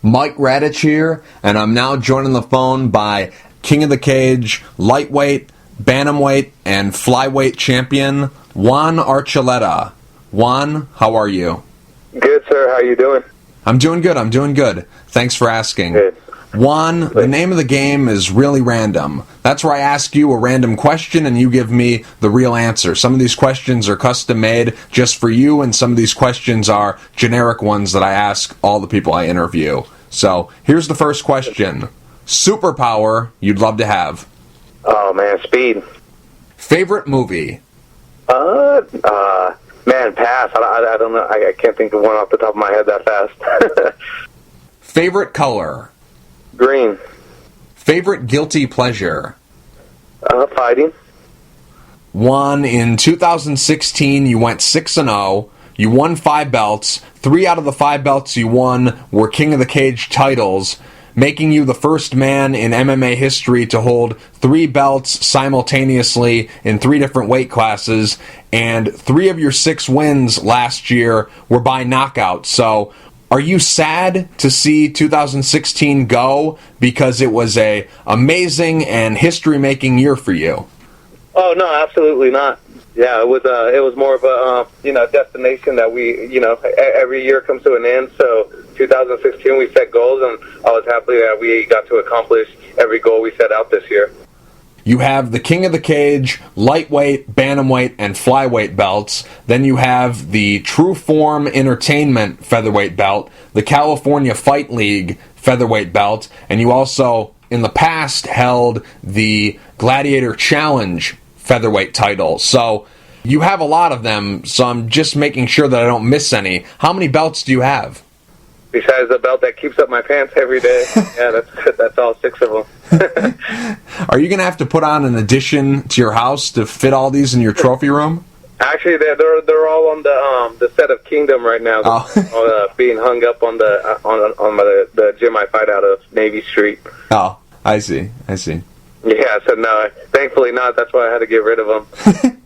Mike Radich here, and I'm now joined on the phone by King of the Cage, lightweight, bantamweight, and flyweight champion, Juan Archuleta. Juan, how are you? Good, sir. How you doing? I'm doing good. Thanks for asking. Good. Juan, the name of the game is really random. That's where I ask you a random question and you give me the real answer. Some of these questions are custom made just for you, and some of these questions are generic ones that I ask all the people I interview. So, here's the first question. Superpower you'd love to have? Oh, man, speed. Favorite movie? Man, pass. I don't know. I can't think of one off the top of my head that fast. Favorite color? Green. Favorite guilty pleasure? Fighting. Juan, in 2016, you went 6-0. You won 5 belts. 3 out of the 5 belts you won were King of the Cage titles, making you the first man in MMA history to hold 3 belts simultaneously in 3 different weight classes, and 3 of your 6 wins last year were by knockout. So, are you sad to see 2016 go because it was a amazing and history-making year for you? Oh, no, absolutely not. Yeah, it was more of a destination that we every year comes to an end. So 2016 we set goals, and I was happy that we got to accomplish every goal we set out this year. You have the King of the Cage, lightweight, bantamweight, and flyweight belts. Then you have the True Form Entertainment featherweight belt, the California Fight League featherweight belt, and you also, in the past, held the Gladiator Challenge featherweight title. So you have a lot of them, so I'm just making sure that I don't miss any. How many belts do you have? Besides the belt that keeps up my pants every day, yeah, that's all 6 of them. Are you going to have to put on an addition to your house to fit all these in your trophy room? Actually, they're all on the set of Kingdom right now. Oh. Being hung up on the gym I fight out of, Navy Street. Oh, I see. Yeah, so no, thankfully not. That's why I had to get rid of them.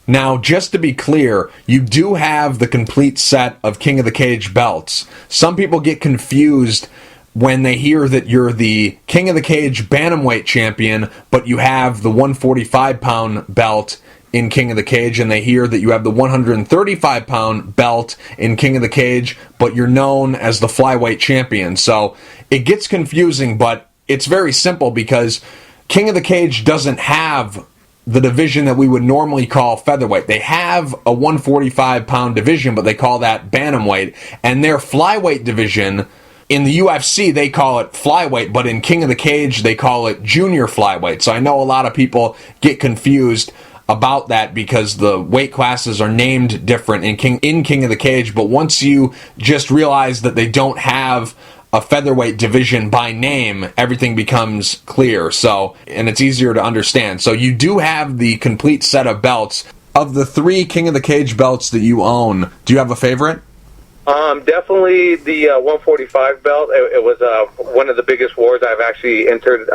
Now, just to be clear, you do have the complete set of King of the Cage belts. Some people get confused when they hear that you're the King of the Cage bantamweight champion, but you have the 145-pound belt in King of the Cage, and they hear that you have the 135-pound belt in King of the Cage, but you're known as the flyweight champion. So it gets confusing, but it's very simple because King of the Cage doesn't have the division that we would normally call featherweight. They have a 145-pound division, but they call that bantamweight. And their flyweight division, in the UFC, they call it flyweight, but in King of the Cage, they call it junior flyweight. So I know a lot of people get confused about that because the weight classes are named different in King of the Cage, but once you just realize that they don't have a featherweight division by name, everything becomes clear. So, and it's easier to understand. So you do have the complete set of belts. Of the 3 King of the Cage belts that you own, do you have a favorite? Definitely the 145 belt. It was one of the biggest wars I've actually entered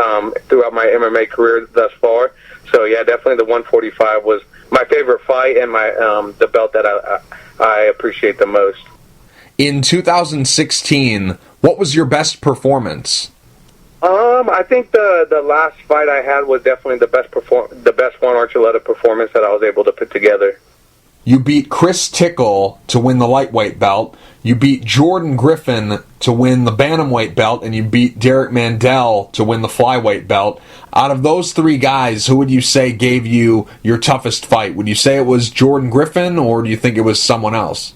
throughout my MMA career thus far. So yeah, definitely the 145 was my favorite fight and my the belt that I appreciate the most. In 2016, what was your best performance? I think the last fight I had was definitely the best Juan Archuleta performance that I was able to put together. You beat Chris Tickle to win the lightweight belt. You beat Jordan Griffin to win the bantamweight belt, and you beat Derek Mandel to win the flyweight belt. Out of those 3 guys, who would you say gave you your toughest fight? Would you say it was Jordan Griffin, or do you think it was someone else?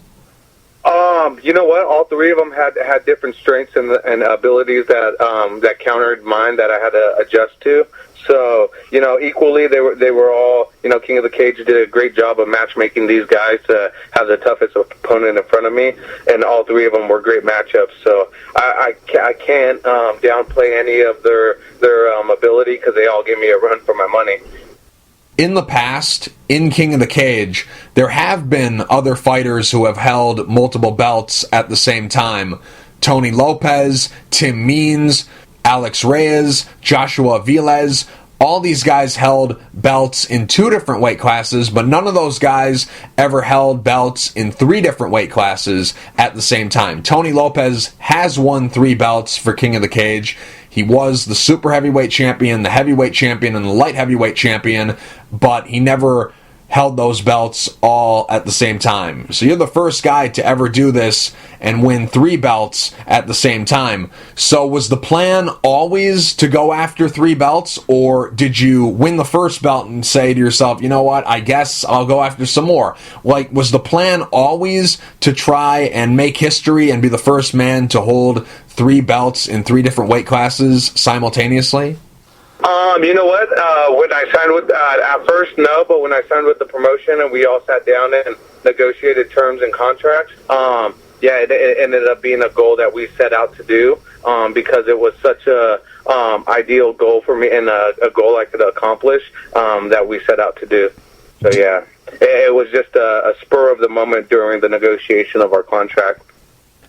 You know what? All 3 of them had different strengths and abilities that countered mine that I had to adjust to. So, equally they were all, King of the Cage did a great job of matchmaking these guys to have the toughest opponent in front of me, and all 3 of them were great matchups. So I can't downplay any of their ability because they all gave me a run for my money. In the past, in King of the Cage, there have been other fighters who have held multiple belts at the same time. Tony Lopez, Tim Means, Alex Reyes, Joshua Velez. all these guys held belts in 2 different weight classes, but none of those guys ever held belts in 3 different weight classes at the same time. Tony Lopez has won 3 belts for King of the Cage. He was the super heavyweight champion, the heavyweight champion, and the light heavyweight champion, but he never held those belts all at the same time. So you're the first guy to ever do this and win 3 belts at the same time. So was the plan always to go after 3 belts, or did you win the first belt and say to yourself, you know what, I guess I'll go after some more? Like, was the plan always to try and make history and be the first man to hold 3 belts in 3 different weight classes simultaneously? You know what? When I signed with, at first, no, but when I signed with the promotion and we all sat down and negotiated terms and contracts, it ended up being a goal that we set out to do, because it was such a ideal goal for me and a goal I could accomplish, that we set out to do. So yeah, it was just a spur of the moment during the negotiation of our contract.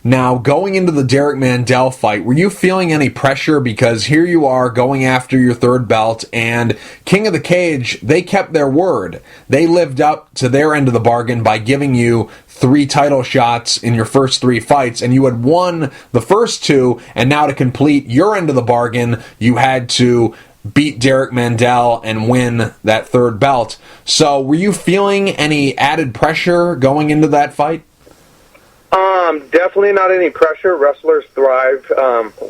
Now, going into the Derek Mandel fight, were you feeling any pressure? Because here you are going after your 3rd belt, and King of the Cage, they kept their word. They lived up to their end of the bargain by giving you 3 title shots in your first 3 fights, and you had won the first 2, and now to complete your end of the bargain, you had to beat Derek Mandel and win that 3rd belt. So were you feeling any added pressure going into that fight? Definitely not any pressure. Wrestlers thrive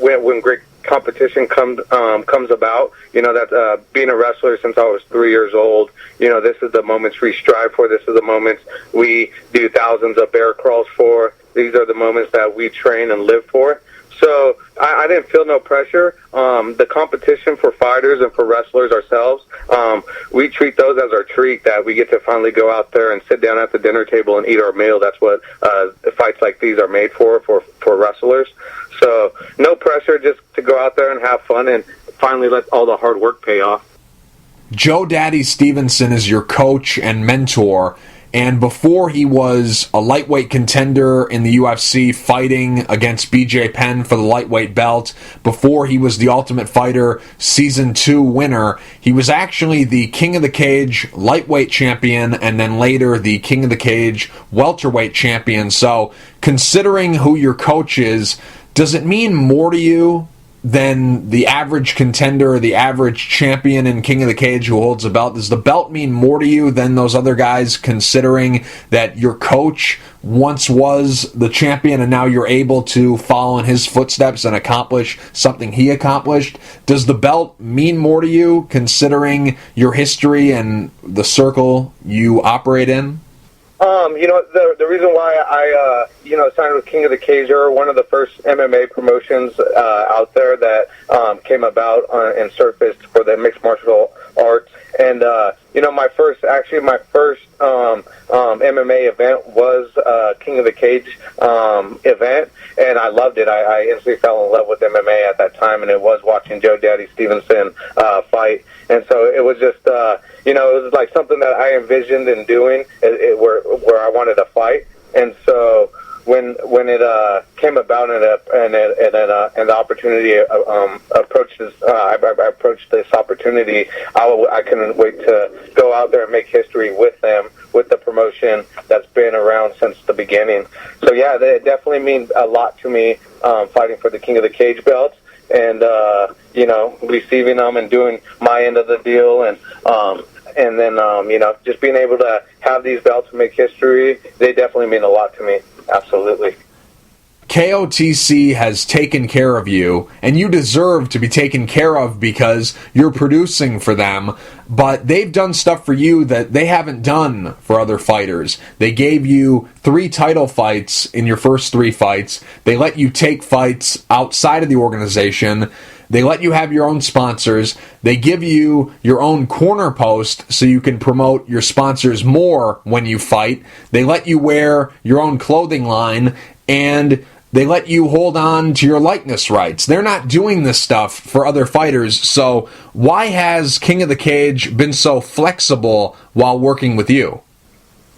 when great competition comes about. You know, that being a wrestler since I was 3 years old, you know, this is the moments we strive for. This is the moments we do thousands of bear crawls for. These are the moments that we train and live for. So I didn't feel no pressure. The competition for fighters and for wrestlers ourselves, we treat those as our treat, that we get to finally go out there and sit down at the dinner table and eat our meal. That's what fights like these are made for wrestlers. So no pressure, just to go out there and have fun and finally let all the hard work pay off. Joe Daddy Stevenson is your coach and mentor. And before he was a lightweight contender in the UFC fighting against BJ Penn for the lightweight belt, before he was the Ultimate Fighter Season 2 winner, he was actually the King of the Cage lightweight champion and then later the King of the Cage welterweight champion. So considering who your coach is, does it mean more to you than the average contender, the average champion in King of the Cage who holds the belt? Does the belt mean more to you than those other guys, considering that your coach once was the champion and now you're able to follow in his footsteps and accomplish something he accomplished? Does the belt mean more to you, considering your history and the circle you operate in? You know, the reason why I signed with King of the Cage, are one of the first MMA promotions out there that came about and surfaced for the mixed martial arts. And my first MMA event was King of the Cage event, and I loved it. I instantly fell in love with MMA at that time, and it was watching Joe Daddy Stevenson fight. And so it was just, it was like something that I envisioned in doing, where I wanted to fight. And so when it came about and the opportunity approached this, I approached this opportunity. I couldn't wait to go out there and make history with them, with the promotion that's been around since the beginning. So yeah, it definitely means a lot to me, fighting for the King of the Cage belts, and receiving them and doing my end of the deal, and then just being able to have these belts and make history. They definitely mean a lot to me. Absolutely. KOTC has taken care of you, and you deserve to be taken care of because you're producing for them, but they've done stuff for you that they haven't done for other fighters. They gave you 3 title fights in your first 3 fights. They let you take fights outside of the organization. They let you have your own sponsors. They give you your own corner post so you can promote your sponsors more when you fight. They let you wear your own clothing line, and they let you hold on to your likeness rights. They're not doing this stuff for other fighters, so why has King of the Cage been so flexible while working with you?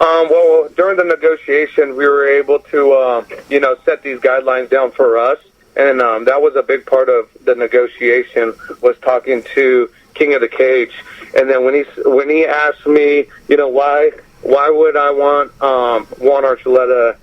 Well, during the negotiation, we were able to, set these guidelines down for us. And that was a big part of the negotiation, was talking to, King of the Cage. And then when he asked me, why would I want Juan Archuleta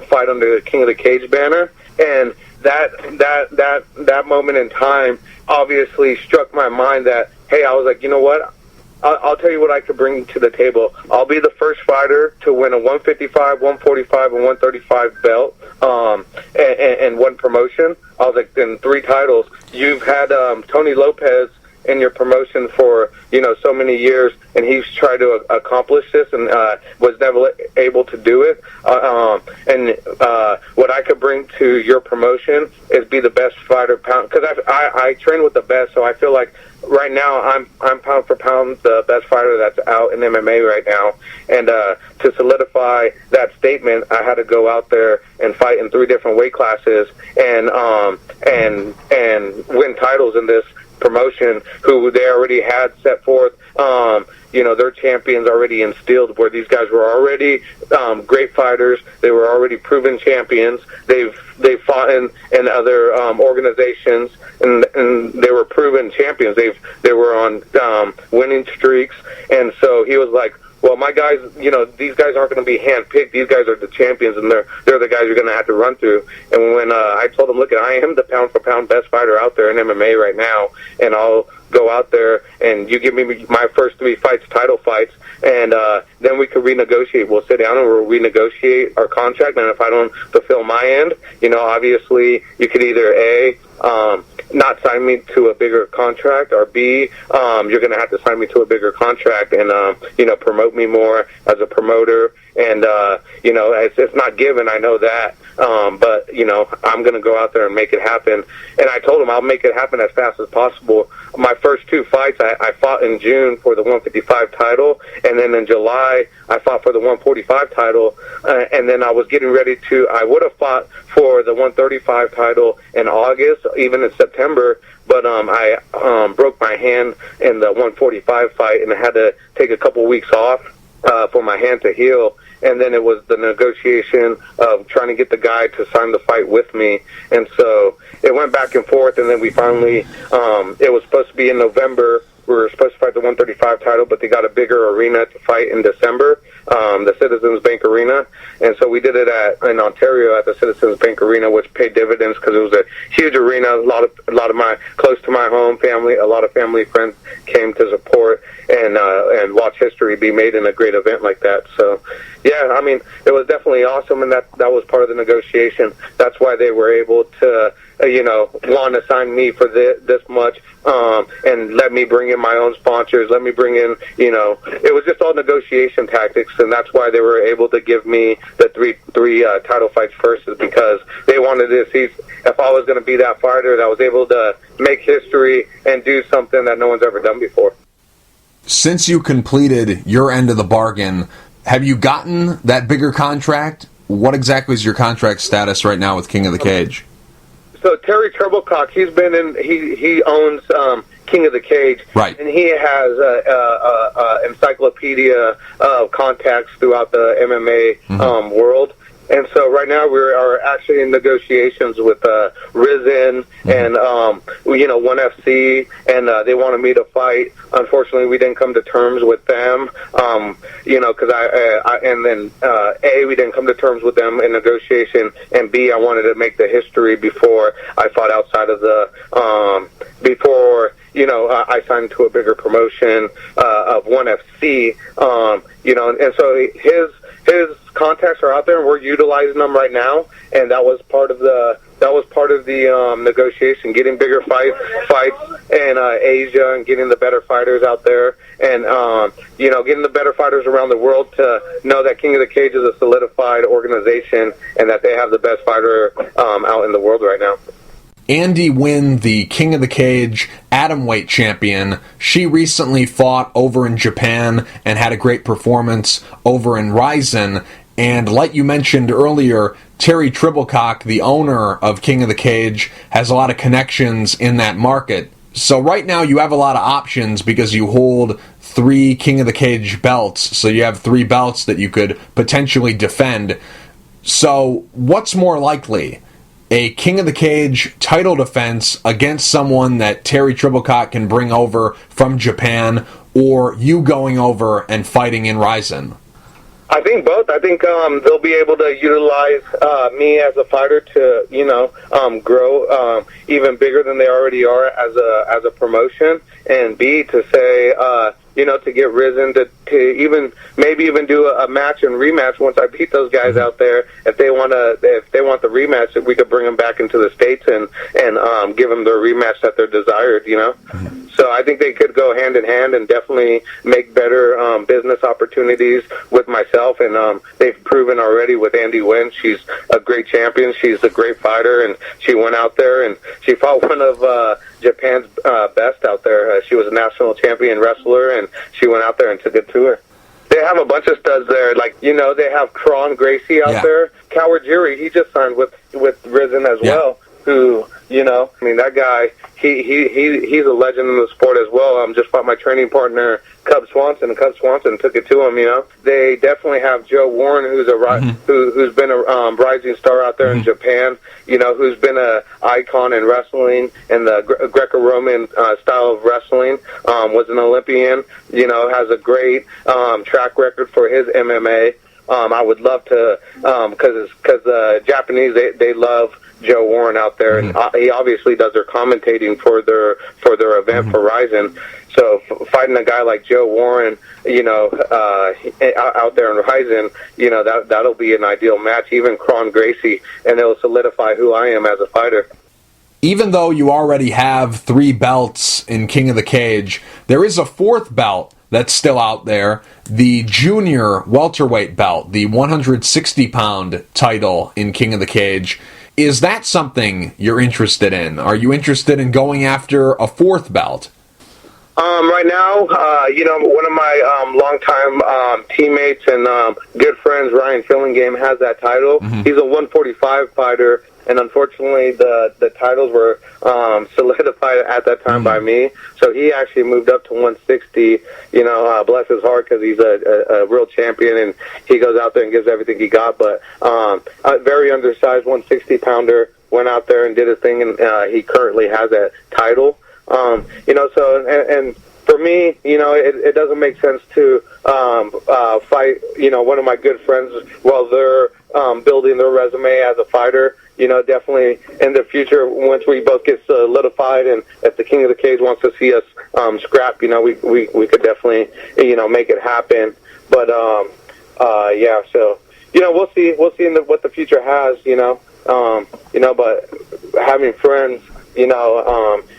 fight under the King of the Cage banner, and that moment in time obviously struck my mind that, hey, I was like, you know what? I'll tell you what I could bring to the table. I'll be the first fighter to win a 155, 145, and 135 belt, and one promotion. I was like, in 3 titles. You've had Tony Lopez in your promotion for so many years, and he's tried to accomplish this and was never able to do it. And what I could bring to your promotion is be the best fighter pound, because I train with the best, so I feel like right now I'm pound for pound the best fighter that's out in MMA right now. And to solidify that statement, I had to go out there and fight in 3 different weight classes and win titles in this promotion, who they already had set forth, their champions already instilled, where these guys were already great fighters. They were already proven champions. They've fought in other organizations, and they were proven champions. They were on winning streaks, and so he was like, well, my guys, these guys aren't going to be handpicked. These guys are the champions, and they're the guys you're going to have to run through. And when I told him, look, I am the pound-for-pound best fighter out there in MMA right now, and I'll go out there, and you give me my first 3 fights, title fights, and then we could renegotiate. We'll sit down and we'll renegotiate our contract, and if I don't fulfill my end, you could either A, not sign me to a bigger contract, or B, you're going to have to sign me to a bigger contract and, promote me more as a promoter. And, it's not given, I know that. But, I'm going to go out there and make it happen. And I told him I'll make it happen as fast as possible. My first 2 fights, I fought in June for the 155 title, and then in July, I fought for the 145 title, and then I was getting ready I would have fought for the 135 title in August, even in September, but I broke my hand in the 145 fight, and I had to take a couple weeks off for my hand to heal. And then it was the negotiation of trying to get the guy to sign the fight with me. And so it went back and forth, and then we finally, it was supposed to be in November. We were supposed to fight the 135 title, but they got a bigger arena to fight in December, the Citizens Bank Arena. And so we did it in Ontario at the Citizens Bank Arena, which paid dividends because it was a huge arena. A lot of my, close to my home family, a lot of family friends came to support and watch history be made in a great event like that. So, yeah, I mean, it was definitely awesome, and that was part of the negotiation. That's why they were able to, want to sign me for this much, and let me bring in my own sponsors, let me bring in, it was just all negotiation tactics, and that's why they were able to give me the three title fights first, is because they wanted to see if I was going to be that fighter that was able to make history and do something that no one's ever done before. Since you completed your end of the bargain, have you gotten that bigger contract? What exactly is your contract status right now with King of the Cage? So Terry Treblecock, he owns King of the Cage, right? And he has a encyclopedia of contacts throughout the MMA world. And so right now we are actually in negotiations with Risen and One FC, and they wanted me to fight. Unfortunately, we didn't come to terms with them, because we didn't come to terms with them in negotiation, and B, I wanted to make the history before I fought outside of the I signed to a bigger promotion of One FC, and so his contacts are out there, and we're utilizing them right now. And that was part of the negotiation, getting bigger fights in Asia, and getting the better fighters out there, and getting the better fighters around the world to know that King of the Cage is a solidified organization, and that they have the best fighter out in the world right now. Andy Wynn, the King of the Cage atomweight champion, she recently fought over in Japan and had a great performance over in Ryzen. And like you mentioned earlier, Terry Treblecock, the owner of King of the Cage, has a lot of connections in that market. So right now you have a lot of options because you hold 3 King of the Cage belts. So you have 3 belts that you could potentially defend. So what's more likely? a King of the Cage title defense against someone that Terry Triblecott can bring over from Japan, or you going over and fighting in Rizin? I think both. I think they'll be able to utilize me as a fighter to, grow even bigger than they already are as a promotion, and B, to say, to get risen to maybe even do a match and rematch once I beat those guys out there. If they want the rematch, if we could bring them back into the States and give them their rematch that they're desired, So I think they could go hand in hand and definitely make better business opportunities with myself. And they've proven already with Andy Wynn. She's a great champion. She's a great fighter, and she went out there and she fought one of Japan's best out there. She was a national champion wrestler, and she went out there and took it to her. They have a bunch of studs there. They have Kron Gracie out there. Kawajiri, he just signed with Rizin as well, who, that guy, he's a legend in the sport as well. Just fought my training partner, Cub Swanson, and Cub Swanson took it to him, They definitely have Joe Warren, who's who's been a rising star out there in Japan, who's been a icon in wrestling and the Greco-Roman style of wrestling, was an Olympian, has a great track record for his MMA. I would love to, because the Japanese, they love Joe Warren out there, and he obviously does their commentating for their event for Rizin. So fighting a guy like Joe Warren, out there in Rizin, that'll be an ideal match. Even Kron Gracie, and it'll solidify who I am as a fighter. Even though you already have 3 belts in King of the Cage, there is a 4th belt that's still out there, the junior welterweight belt, the 160-pound title in King of the Cage. Is that something you're interested in? Are you interested in going after a 4th belt? Right now, one of my longtime teammates and good friends, Ryan Fillingame, has that title. He's a 145 fighter, and unfortunately the titles were solidified at that time by me. So he actually moved up to 160, bless his heart, because he's a real champion, and he goes out there and gives everything he got. But a very undersized 160-pounder went out there and did his thing, and he currently has that title. And for me, it doesn't make sense to fight, one of my good friends while they're building their resume as a fighter. Definitely in the future, once we both get solidified, and if the King of the Cage wants to see us scrap, we could definitely, make it happen. But so we'll see what the future has, but having friends,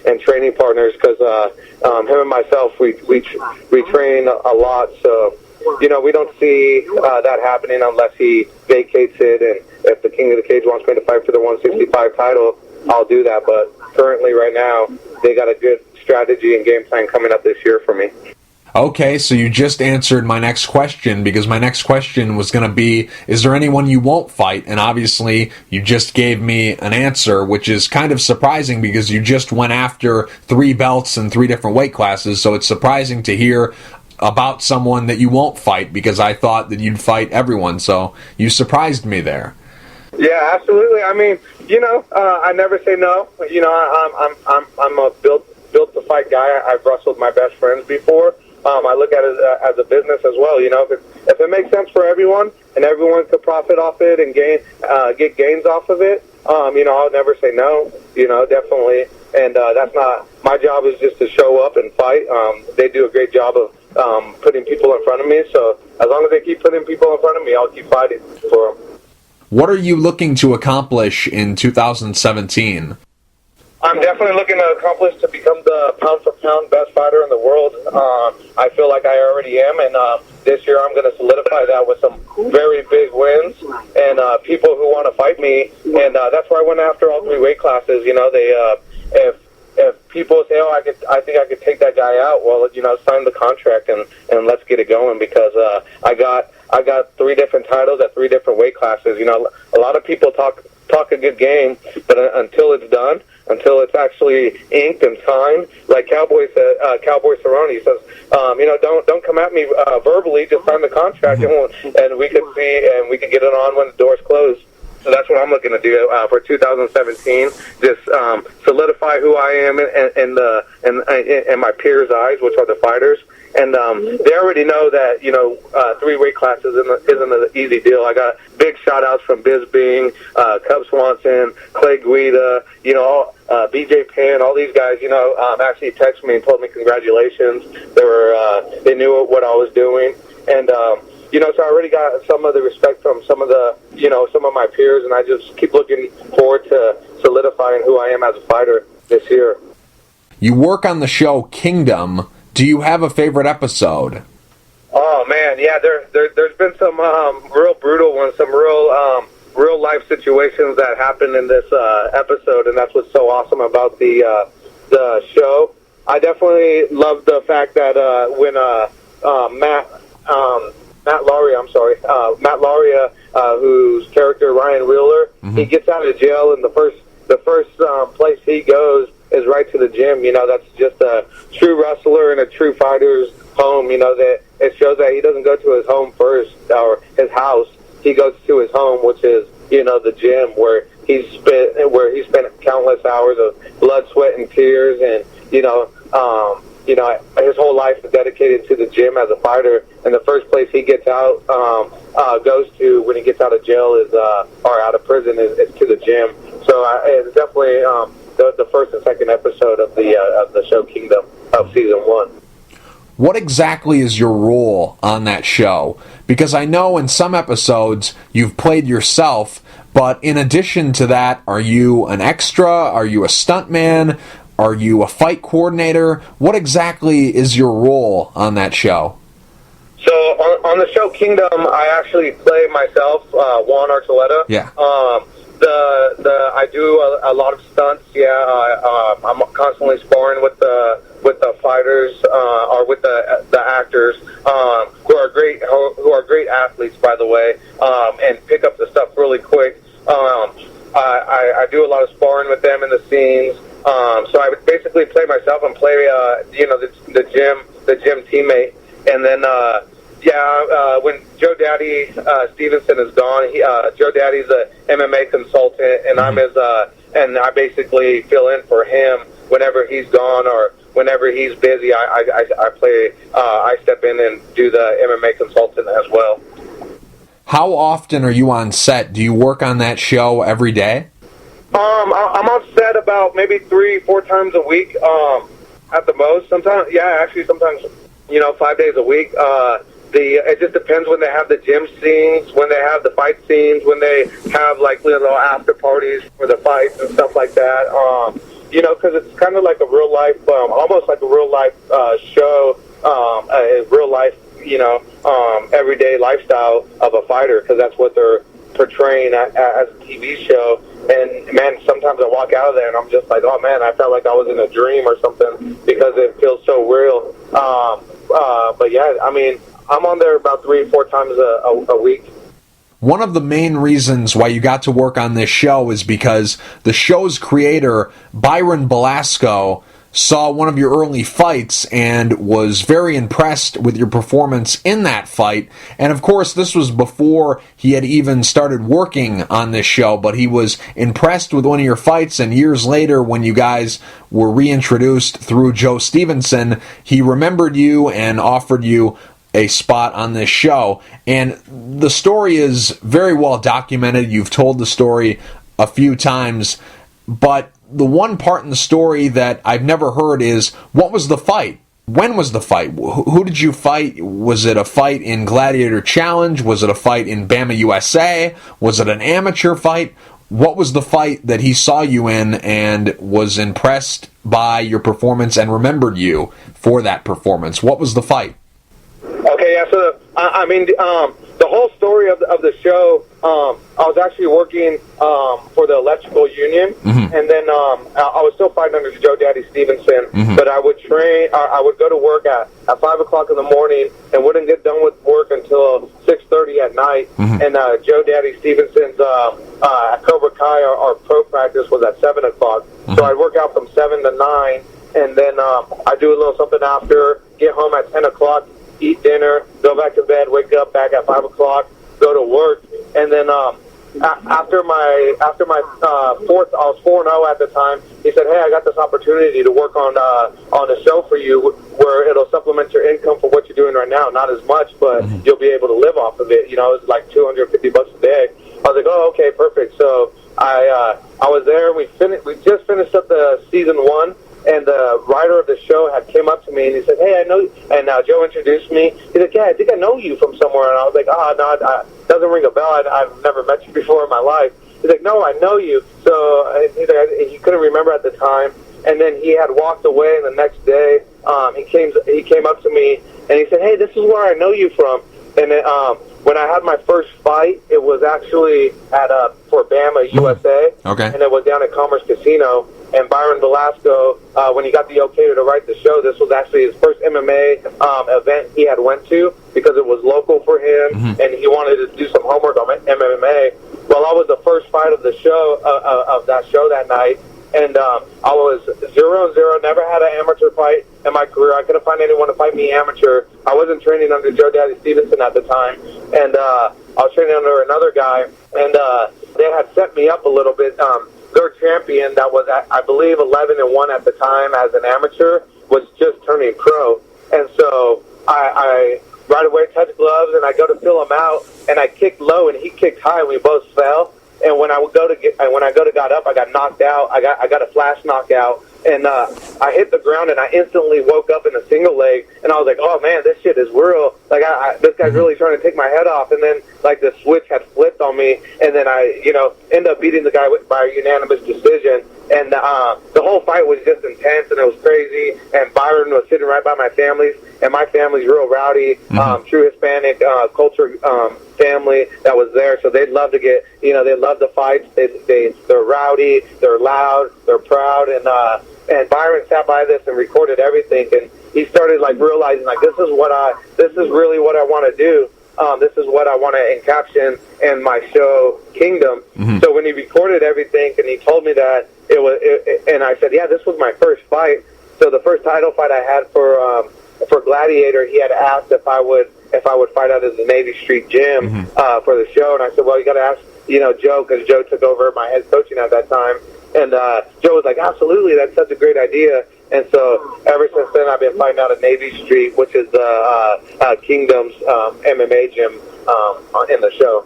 and training partners, because him and myself, we train a lot, so we don't see that happening unless he vacates it. And if the King of the Cage wants me to fight for the 165 title, I'll do that. But currently, right now, they got a good strategy and game plan coming up this year for me. Okay, so you just answered my next question, because my next question was going to be, is there anyone you won't fight? And obviously, you just gave me an answer, which is kind of surprising, because you just went after 3 belts in 3 different weight classes, so it's surprising to hear about someone that you won't fight, because I thought that you'd fight everyone, so you surprised me there. Yeah, absolutely. I mean, I never say no. I'm a built to fight guy. I've wrestled my best friends before. I look at it as a business as well. If it makes sense for everyone and everyone could profit off it and get gains off of it, I'll never say no. Definitely. And that's not my job. Is just to show up and fight. They do a great job of putting people in front of me. So as long as they keep putting people in front of me, I'll keep fighting for them. What are you looking to accomplish in 2017? I'm definitely looking to accomplish to become the pound-for-pound best fighter in the world. I feel like I already am, and this year I'm going to solidify that with some very big wins and people who want to fight me. And that's why I went after all 3 weight classes. If people say, I think I could take that guy out, well, sign the contract and let's get it going, because I got 3 different titles at 3 different weight classes. A lot of people talk a good game, but until it's done, until it's actually inked and signed, like Cowboy Cerrone says, don't come at me verbally, just sign the contract, and we could see, and we could get it on when the door's closed. So that's what I'm looking to do for 2017. Just solidify who I am in my peers' eyes, which are the fighters. And they already know that, 3 weight classes isn't an easy deal. I got big shout-outs from Biz Bing, Cub Swanson, Clay Guida, BJ Penn, all these guys, actually texted me and told me congratulations. They knew what I was doing. And, so I already got some of the respect from some of my peers, and I just keep looking forward to solidifying who I am as a fighter this year. You work on the show Kingdom. Do you have a favorite episode? Oh man, yeah. There's been some real brutal ones, some real life situations that happened in this episode, and that's what's so awesome about the show. I definitely love the fact that when Matt Lauria, whose character Ryan Wheeler, he gets out of jail, and the first place he goes is right to the gym. That's just a true wrestler and a true fighter's home. That it shows that he doesn't go to his home first or his house. He goes to his home, which is the gym where he spent countless hours of blood, sweat, and tears, and his whole life is dedicated to the gym as a fighter. And the first place he gets out goes to when he gets out of jail or out of prison is to the gym. So it's definitely the first and second episode of the show Kingdom of season 1. What exactly is your role on that show? Because I know in some episodes you've played yourself, but in addition to that, are you an extra? Are you a stuntman? Are you a fight coordinator? What exactly is your role on that show? So on the show Kingdom, I actually play myself, Juan Archuleta. Yeah. I do a lot of stunts. Yeah, I'm constantly sparring with the fighters or with the actors who are great athletes, by the way, and pick up the stuff really quick. I do a lot of sparring with them in the scenes. So I would basically play myself and play the gym teammate, and then. When Joe Daddy Stevenson is gone, Joe Daddy's a MMA consultant, and and I basically fill in for him whenever he's gone or whenever he's busy. I step in and do the MMA consultant as well. How often are you on set? Do you work on that show every day? I'm on set about maybe 3-4 times a week, at the most. Sometimes 5 days a week. It just depends when they have the gym scenes, when they have the fight scenes, when they have like little after parties for the fights and stuff like that. Because it's kind of like a real life, almost like a real life show, a real life, everyday lifestyle of a fighter, because that's what they're portraying as a TV show. And man, sometimes I walk out of there and I'm just like, oh man, I felt like I was in a dream or something because it feels so real. But yeah, I mean, I'm on there about 3-4 times a week. One of the main reasons why you got to work on this show is because the show's creator, Byron Belasco, saw one of your early fights and was very impressed with your performance in that fight. And of course, this was before he had even started working on this show, but he was impressed with one of your fights, and years later, when you guys were reintroduced through Joe Stevenson, he remembered you and offered you a spot on this show. And the story is very well documented. You've told the story a few times, but the one part in the story that I've never heard is, what was the fight? When was the fight? Who did you fight? Was it a fight in Gladiator Challenge? Was it a fight in Bama USA? Was it an amateur fight? What was the fight that he saw you in and was impressed by your performance and remembered you for that performance? What was the fight? Okay, yeah, so, the whole story of the show, I was actually working for the electrical union, and then I was still fighting under Joe Daddy Stevenson, but I would go to work at 5 o'clock in the morning and wouldn't get done with work until 6:30 at night, and Joe Daddy Stevenson's Cobra Kai, our pro practice, was at 7 o'clock, so I'd work out from 7 to 9, and then I'd do a little something after, get home at 10 o'clock, eat dinner, go back to bed, wake up back at 5 o'clock, go to work, and then after my fourth, I was 4-0 at the time. He said, "Hey, I got this opportunity to work on a show for you where it'll supplement your income for what you're doing right now. Not as much, but you'll be able to live off of it. You know, it's like $250 a day." I was like, "Oh, okay, perfect." So I was there. We just finished up the season 1. And the writer of the show had came up to me and he said, "Hey, I know you." And Joe introduced me. He's like, "Yeah, I think I know you from somewhere." And I was like, "Oh, no, it doesn't ring a bell. I've never met you before in my life." He's like, "No, I know you." So he couldn't remember at the time. And then he had walked away. And the next day, he came up to me and he said, "Hey, this is where I know you from." And then, when I had my first fight, it was actually for Bama, USA. Okay. And it was down at Commerce Casino. And Byron Velasco, when he got the okay to write the show, this was actually his first MMA event he had went to because it was local for him, and he wanted to do some homework on MMA. Well, I was the first fight of the show of that show that night, and I was 0-0. Never had an amateur fight in my career. I couldn't find anyone to fight me amateur. I wasn't training under Joe Stevenson at the time, and I was training under another guy, and they had set me up a little bit. Their champion, that was, I believe, 11-1 at the time as an amateur, was just turning pro. And so I right away touched gloves, and I go to fill him out, and I kicked low, and he kicked high, and we both fell. And when I got up, I got knocked out. I got a flash knockout, and I hit the ground, and I instantly woke up in a single leg, and I was like, "Oh man, this shit is real! Like, this guy's really trying to take my head off." And then, like, the switch had flipped on me, and then I, end up beating the guy by a unanimous decision. And the whole fight was just intense, and it was crazy. And Byron was sitting right by my family, and my family's real rowdy, true Hispanic culture family that was there. So they'd love to get, they love the fights. They're rowdy, they're loud, they're proud, and Byron sat by this and recorded everything, and he started like realizing like this is really what I want to do. This is what I want to encapsulate in my show Kingdom. So when he recorded everything and he told me that and I said, "Yeah, this was my first fight." So the first title fight I had for Gladiator, he had asked if I would fight out at the Navy Street gym for the show, and I said, "Well, you got to ask Joe, because Joe took over my head coaching at that time." And Joe was like, "Absolutely, that's such a great idea." And so ever since then, I've been fighting out at Navy Street, which is Kingdom's MMA gym in the show.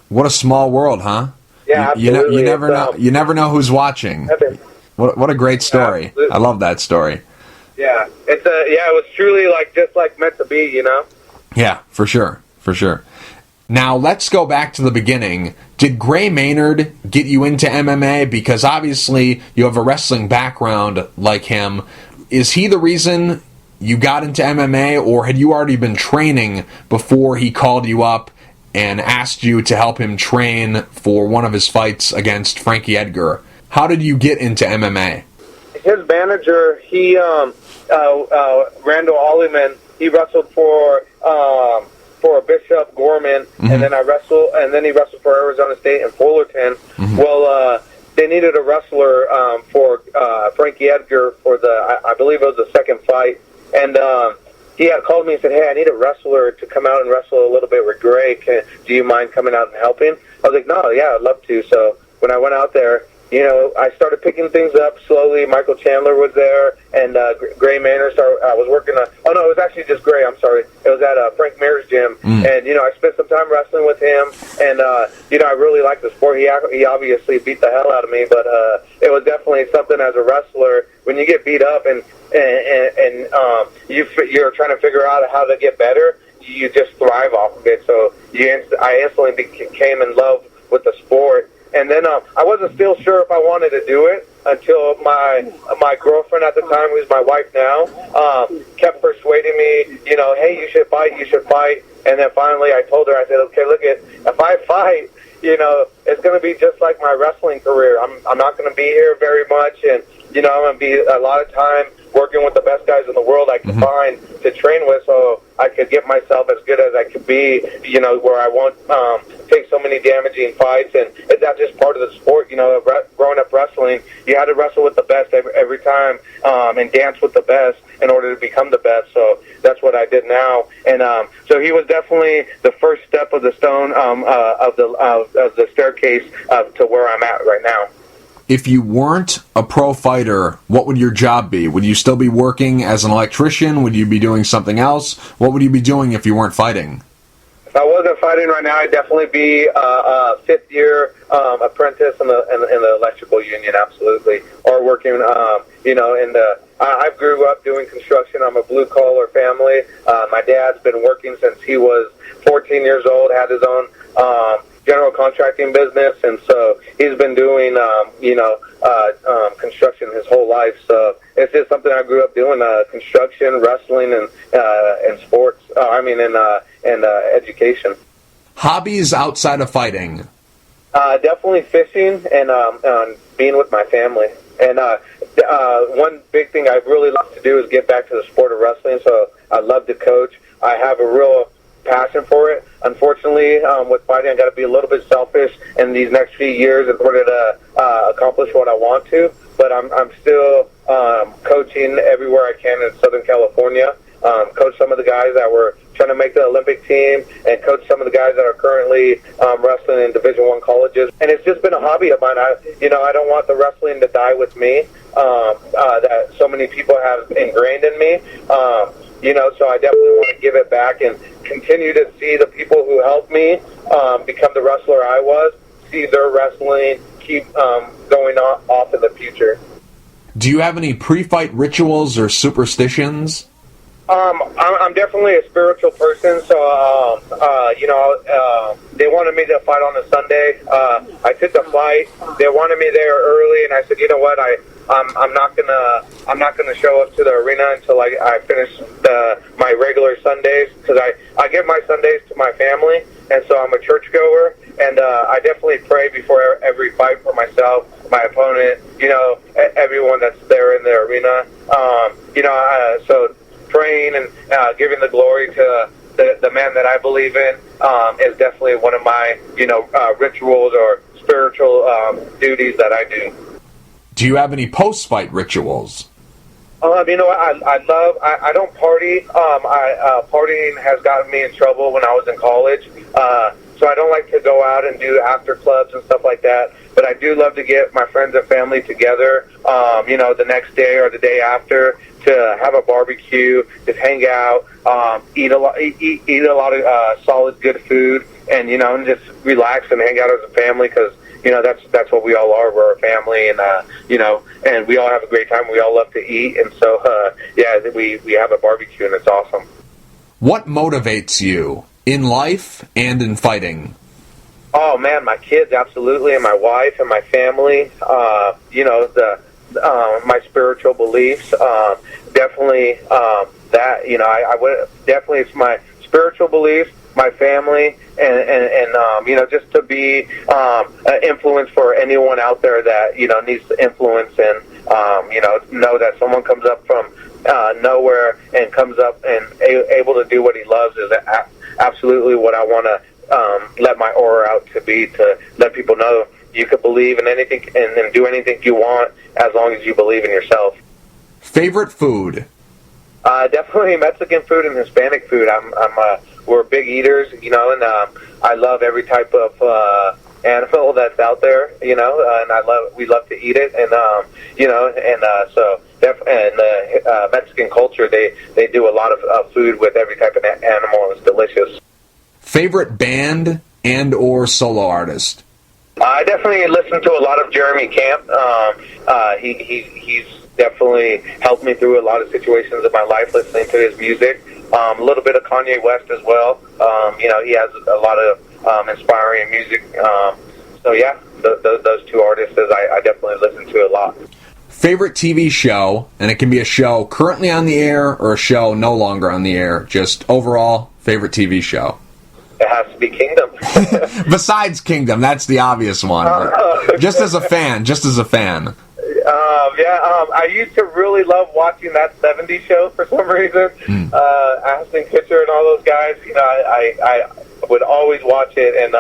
What a small world, huh? Yeah, absolutely. You never know. You never know who's watching. What a great story! Absolutely. I love that story. Yeah, it was truly just meant to be, Yeah, for sure. Now, let's go back to the beginning. Did Gray Maynard get you into MMA? Because obviously you have a wrestling background like him. Is he the reason you got into MMA, or had you already been training before he called you up and asked you to help him train for one of his fights against Frankie Edgar? How did you get into MMA? His manager, Randall Olliman, he wrestled for Bishop Gorman, and then he wrestled for Arizona State and Fullerton. Well, they needed a wrestler for Frankie Edgar for I believe it was the second fight, and he had called me and said, "Hey, I need a wrestler to come out and wrestle a little bit with Gray. Do you mind coming out and helping?" I was like, "No, yeah, I'd love to." So when I went out there, I started picking things up slowly. Michael Chandler was there, and Gray Maynard I was working on. Oh no, it was actually just Gray. I'm sorry. It was at Frank Mayr's gym, and I spent some time wrestling with him, and I really liked the sport. He obviously beat the hell out of me, but it was definitely something as a wrestler when you get beat up and you're trying to figure out how to get better. You just thrive off of it. So I instantly became in love with the sport. And then I wasn't still sure if I wanted to do it until my girlfriend at the time, who's my wife now, kept persuading me, "Hey, you should fight. And then finally I told her, I said, "Okay, look, if I fight, it's going to be just like my wrestling career. I'm not going to be here very much, and I'm going to be a lot of time working with the best guys in the world I could find to train with, so I could get myself as good as I could be, you know, where I won't take so many damaging fights. And that's just part of the sport, you know. Growing up wrestling, you had to wrestle with the best every time, and dance with the best in order to become the best. So that's what I did now. And so he was definitely the first step of the stone of the staircase to where I'm at right now. If you weren't a pro fighter, what would your job be? Would you still be working as an electrician? Would you be doing something else? What would you be doing if you weren't fighting? If I wasn't fighting right now, I'd definitely be a fifth-year apprentice in the electrical union, absolutely, or working, you know, in the. I grew up doing construction. I'm a blue-collar family. My dad's been working since he was 14 years old. Had his own general contracting business, and so he's been doing, you know, construction his whole life. So it's just something I grew up doing: construction, wrestling, and sports. And education. Hobbies outside of fighting? Definitely fishing and being with my family. And one big thing I really love to do is get back to the sport of wrestling. So I love to coach. I have a real passion for it. Unfortunately, with fighting, I got to be a little bit selfish in these next few years in order to accomplish what I want to. But I'm still coaching everywhere I can in Southern California. Coach some of the guys that were trying to make the Olympic team, and coach some of the guys that are currently wrestling in Division I colleges. And it's just been a hobby of mine. I don't want the wrestling to die with me, that so many people have ingrained in me. You know, so I definitely want to give it back and continue to see the people who helped me become the wrestler I was, see their wrestling keep going off in the future. Do you have any pre-fight rituals or superstitions? I'm definitely a spiritual person, so, you know, they wanted me to fight on a Sunday. I took the fight. They wanted me there early, and I said, you know what, I'm not gonna show up to the arena until I finish my regular Sundays, because I give my Sundays to my family, and so I'm a churchgoer, and I definitely pray before every fight for myself, my opponent, you know, everyone that's there in the arena. You know, so praying and giving the glory to the man that I believe in is definitely one of my, you know, rituals or spiritual duties that I do. Do you have any post-fight rituals? You know, I don't party. Partying has gotten me in trouble when I was in college. So I don't like to go out and do after clubs and stuff like that. But I do love to get my friends and family together, you know, the next day or the day after, to have a barbecue, just hang out, eat a lot of solid, good food, and, you know, and just relax and hang out as a family, because, you know, that's what we all are. We're a family, and you know, and we all have a great time. We all love to eat, and so yeah, we have a barbecue, and it's awesome. What motivates you in life and in fighting? Oh man, my kids, absolutely, and my wife and my family. You know, my spiritual beliefs, definitely. That, you know, I would definitely, it's my spiritual beliefs, my family, and you know, just to be an influence for anyone out there that, you know, needs influence, and you know that someone comes up from nowhere and comes up and able to do what he loves is absolutely what I want to let my aura out to be, to let people know you could believe in anything and do anything you want as long as you believe in yourself. Favorite food? Definitely Mexican food and Hispanic food. We're big eaters, you know, and I love every type of animal that's out there, you know, and we love to eat it, and you know, and so Mexican culture, they do a lot of food with every type of animal, and it's delicious. Favorite band and or solo artist? I definitely listen to a lot of Jeremy Camp. He's definitely helped me through a lot of situations in my life, listening to his music. A little bit of Kanye West as well. You know, he has a lot of inspiring music. So yeah, those two artists I definitely listen to a lot. Favorite TV show, and it can be a show currently on the air or a show no longer on the air, just overall favorite TV show. It has to be Kingdom. Besides Kingdom, that's the obvious one. Just as a fan. I used to really love watching that '70s show for some reason. Ashton Kutcher and all those guys. You know, I would always watch it, and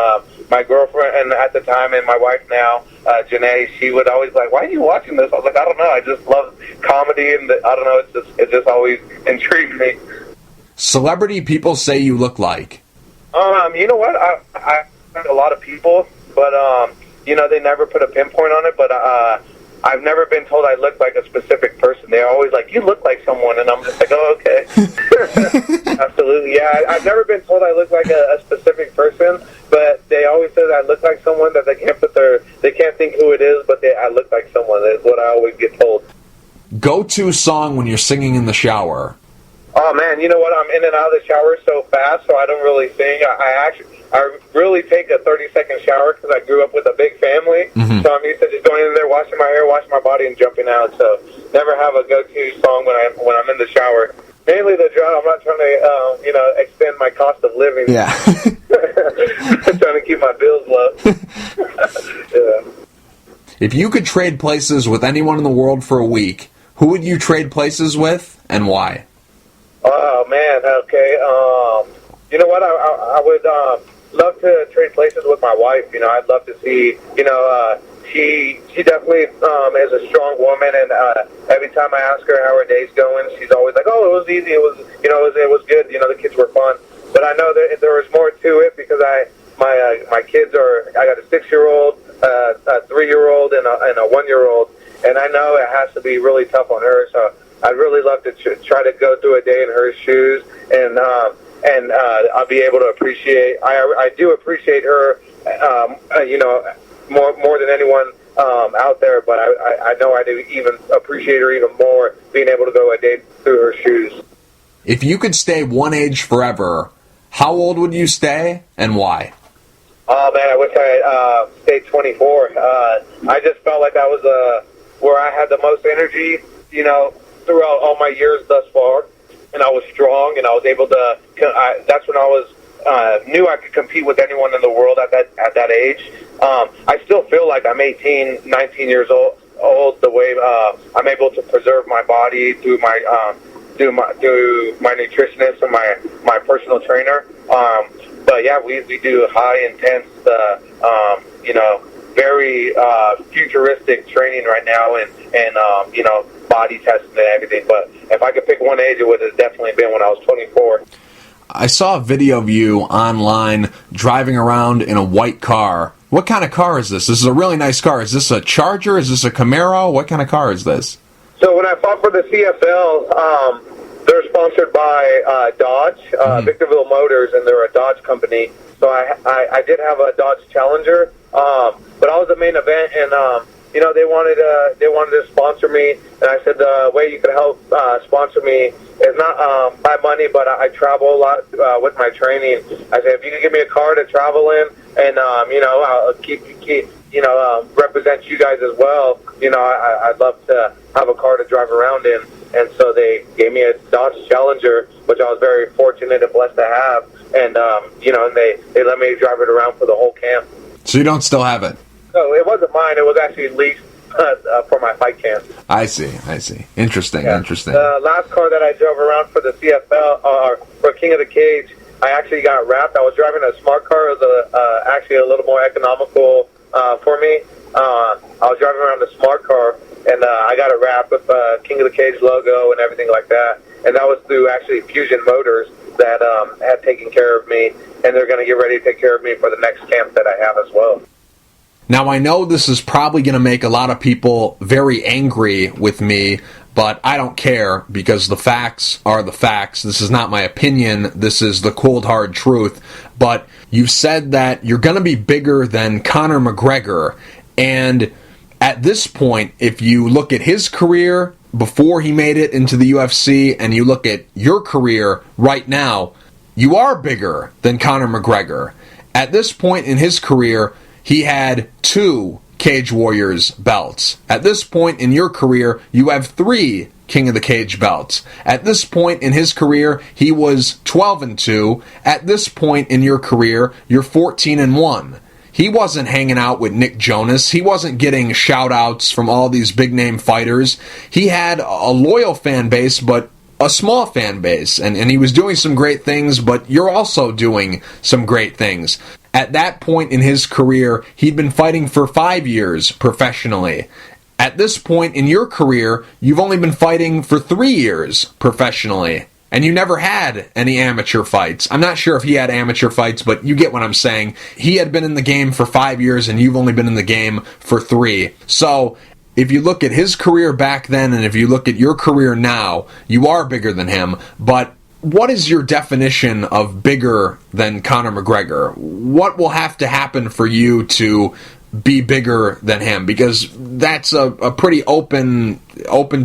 my girlfriend, and at the time, and my wife now, Janae, she would always be like, "Why are you watching this?" I was like, "I don't know. I just love comedy, and I don't know. It just always intrigued me." Celebrity people say you look like. You know what? I a lot of people, but you know, they never put a pinpoint on it. But I've never been told I look like a specific person. They're always like, "You look like someone," and I'm just like, "Oh, okay." Absolutely, yeah. I've never been told I look like a specific person, but they always say that I look like someone that they can't think who it is, but I look like someone. Is what I always get told. Go-to song when you're singing in the shower. Oh man, you know what? I'm in and out of the shower so fast, so I don't really sing. I really take a 30-second shower because I grew up with a big family, so I'm used to just going in there, washing my hair, washing my body, and jumping out. So never have a go-to song when I'm in the shower. Mainly the drum. I'm not trying to extend my cost of living. Yeah. I'm trying to keep my bills low. Yeah. If you could trade places with anyone in the world for a week, who would you trade places with and why? Oh man, okay. You know what? I would love to trade places with my wife. You know, I'd love to see. You know, she definitely is a strong woman, and every time I ask her how her day's going, she's always like, "Oh, it was easy. It was good. You know, the kids were fun." But I know that there was more to it because my kids I got a 6-year-old, a 3-year-old, and a 1-year-old, and I know it has to be really tough on her. So I'd really love to try to go through a day in her shoes, and I'll be able to appreciate. I do appreciate her, you know, more than anyone out there. But I know I do even appreciate her even more being able to go a day through her shoes. If you could stay one age forever, how old would you stay and why? Oh man, I wish I stayed 24. I just felt like that was where I had the most energy, you know, throughout all my years thus far, and I was strong, and I was able to. That's when I was knew I could compete with anyone in the world at that age. I still feel like I'm 18, 19 years old. The way I'm able to preserve my body through my nutritionist and my personal trainer. But yeah, we do high intense, you know, very futuristic training right now, and you know, body testing and everything. But if I could pick one age, it would have definitely been when I was 24. I saw a video of you online driving around in a white car. What kind of car is this? This is a really nice car. Is this a Charger? Is this a Camaro? What kind of car is this? So when I fought for the CFL, they're sponsored by Dodge, Victorville Motors, and they're a Dodge company. So I did have a Dodge Challenger, but I was the main event, and you know, they wanted to sponsor me, and I said the way you could help sponsor me is not by money, but I travel a lot with my training. I said if you could give me a car to travel in, and you know, I'll keep you know, represent you guys as well. You know, I'd love to have a car to drive around in, and so they gave me a Dodge Challenger, which I was very fortunate and blessed to have, and you know, and they let me drive it around for the whole camp. So you don't still have it? No, it wasn't mine. It was actually leased for my fight camp. I see. Interesting, yeah. Interesting. The last car that I drove around for the CFL, for King of the Cage, I actually got wrapped. I was driving a smart car. It was actually a little more economical for me. I was driving around the smart car, and I got it wrapped with King of the Cage logo and everything like that. And that was through actually Fusion Motors that had taken care of me, and they're going to get ready to take care of me for the next camp that I have as well. Now, I know this is probably going to make a lot of people very angry with me, but I don't care because the facts are the facts. This is not my opinion. This is the cold, hard truth. But you've said that you're going to be bigger than Conor McGregor. And at this point, if you look at his career before he made it into the UFC and you look at your career right now, you are bigger than Conor McGregor. At this point in his career, he had 2 Cage Warriors belts. At this point in your career, you have 3 King of the Cage belts. At this point in his career, he was 12-2. At this point in your career, you're 14-1. he wasn't hanging out with Nick Jonas. He wasn't getting shout-outs from all these big-name fighters. He had a loyal fan base, but a small fan base, and he was doing some great things, but you're also doing some great things. At that point in his career, he'd been fighting for 5 years professionally. At this point in your career, you've only been fighting for 3 years professionally, and you never had any amateur fights. I'm not sure if he had amateur fights, but you get what I'm saying. He had been in the game for 5 years, and you've only been in the game for 3. So if you look at his career back then and if you look at your career now, you are bigger than him. But what is your definition of bigger than Conor McGregor? What will have to happen for you to be bigger than him? Because that's a pretty open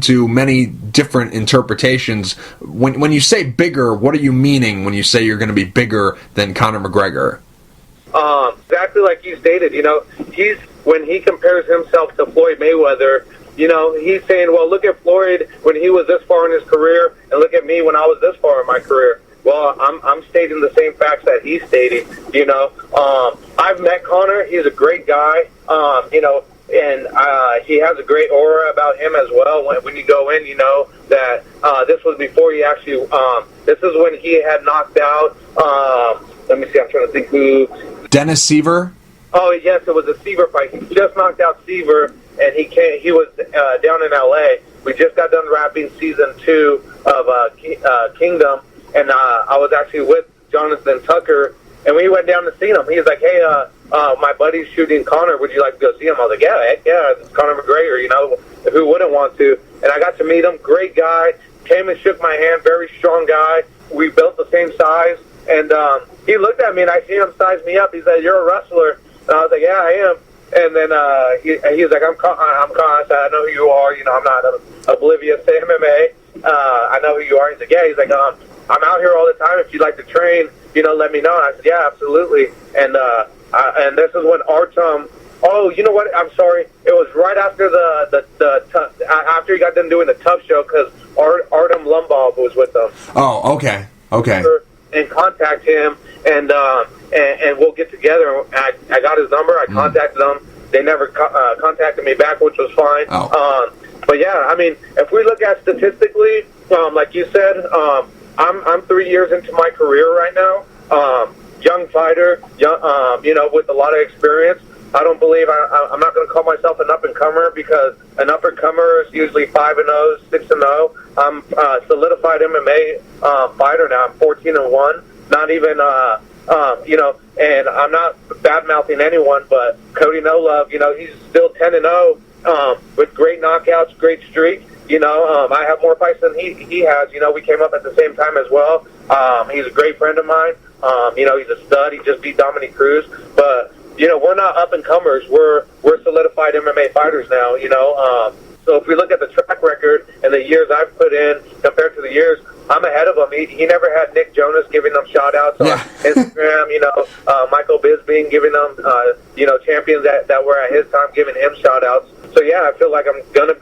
to many different interpretations. When you say bigger, what are you meaning when you say you're going to be bigger than Conor McGregor? Exactly like you stated, when he compares himself to Floyd Mayweather, he's saying, well, look at Floyd when he was this far in his career, and look at me when I was this far in my career. Well, I'm stating the same facts that he's stating. I've met Conor. He's a great guy. And he has a great aura about him as well. When you go in, that this was before he actually. This is when he had knocked out. Let me see. I'm trying to think who. Dennis Seaver. Oh yes, it was a Seaver fight. He just knocked out Seaver, and he was down in L.A. We just got done wrapping season 2 of Kingdom, and I was actually with Jonathan Tucker, and we went down to see him. He was like, "Hey, my buddy's shooting Conor. Would you like to go see him?" I was like, "Yeah, heck yeah, it's Conor McGregor. Who wouldn't want to?" And I got to meet him. Great guy. Came and shook my hand. Very strong guy. We built the same size, and he looked at me, and I see him size me up. He said, "You're a wrestler." And I was like, "Yeah, I am." And then he was like, I'm Con. I said, "I know who you are. I'm not oblivious to MMA. I know who you are." He's like, "Yeah." He's like, "I'm out here all the time. If you'd like to train, let me know." And I said, "Yeah, absolutely." And this is when Artem. Oh, you know what? I'm sorry. It was right after after he got done doing the Tough Show, because Artem Lumbov was with them. Oh, okay. And contact him, and we'll get together. I got his number. I contacted them. They never contacted me back, which was fine. Oh. But yeah, if we look at statistically, like you said, I'm 3 years into my career right now. Young fighter, with a lot of experience. I don't believe I'm not going to call myself an up-and-comer, because an up-and-comer is usually 5-0, 6-0. I'm a solidified MMA fighter now. I'm 14-1. Not even, and I'm not bad-mouthing anyone, but Cody No Love, he's still 10-0 with great knockouts, great streak. I have more fights than he has. We came up at the same time as well. He's a great friend of mine. He's a stud. He just beat Dominic Cruz. But, we're not up-and-comers. We're solidified MMA fighters now, So if we look at the track record and the years I've put in compared to the years, I'm ahead of him. He never had Nick Jonas giving them shout-outs on Instagram, Michael Bisping giving them, champions that were at his time giving him shout-outs. So, yeah, I feel like I'm going to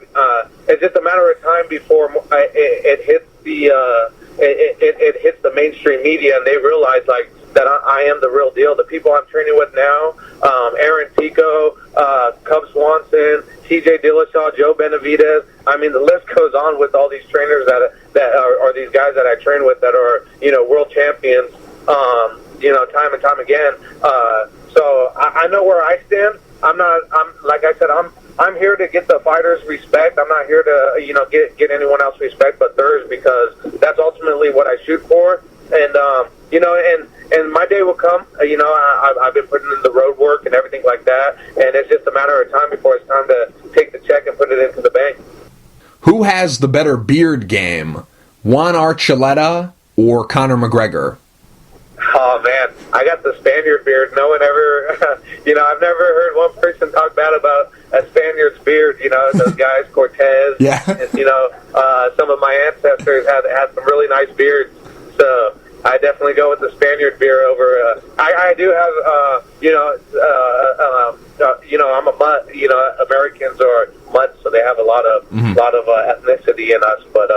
it's just a matter of time before it hits it hits the mainstream media, and they realize, that I am the real deal. The people I'm training with now, Aaron Tico, Cub Swanson, TJ Dillashaw, Joe Benavidez. The list goes on with all these trainers that are these guys that I train with that are, world champions, time and time again. So I know where I stand. Like I said, I'm here to get the fighters respect. I'm not here to, get anyone else respect but theirs, because that's ultimately what I shoot for. And, and my day will come. I've been putting in the road work and everything like that, and it's just a matter of time before it's time to take the check and put it into the bank. Who has the better beard game, Juan Archuleta or Conor McGregor? Oh, man, I got the Spaniard beard. No one ever, I've never heard one person talk bad about a Spaniard's beard. Those guys, Cortez, yeah. And, some of my ancestors had some really nice beards. So I definitely go with the Spaniard beard over. I do have, I'm a mutt. Americans are mutts, so they have a lot of ethnicity in us. But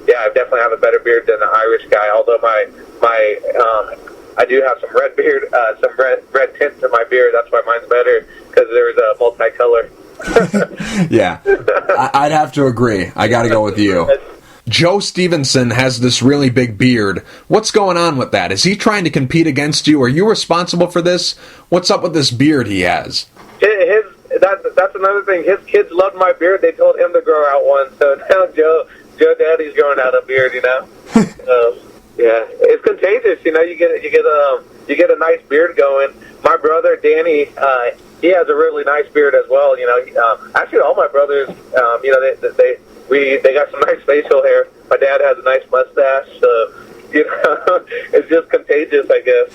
yeah, I definitely have a better beard than the Irish guy. Although my I do have some red beard, some red tint to my beard. That's why mine's better, because there's a multicolor. Yeah, I'd have to agree. I got to go with you. Joe Stevenson has this really big beard. What's going on with that? Is he trying to compete against you? Are you responsible for this? What's up with this beard he has? That's another thing. His kids loved my beard. They told him to grow out one. So now Joe Daddy's growing out a beard. Yeah, it's contagious. You get a nice beard going. My brother Danny, he has a really nice beard as well. Actually, all my brothers, they got some nice facial hair. My dad has a nice mustache, so it's just contagious, I guess.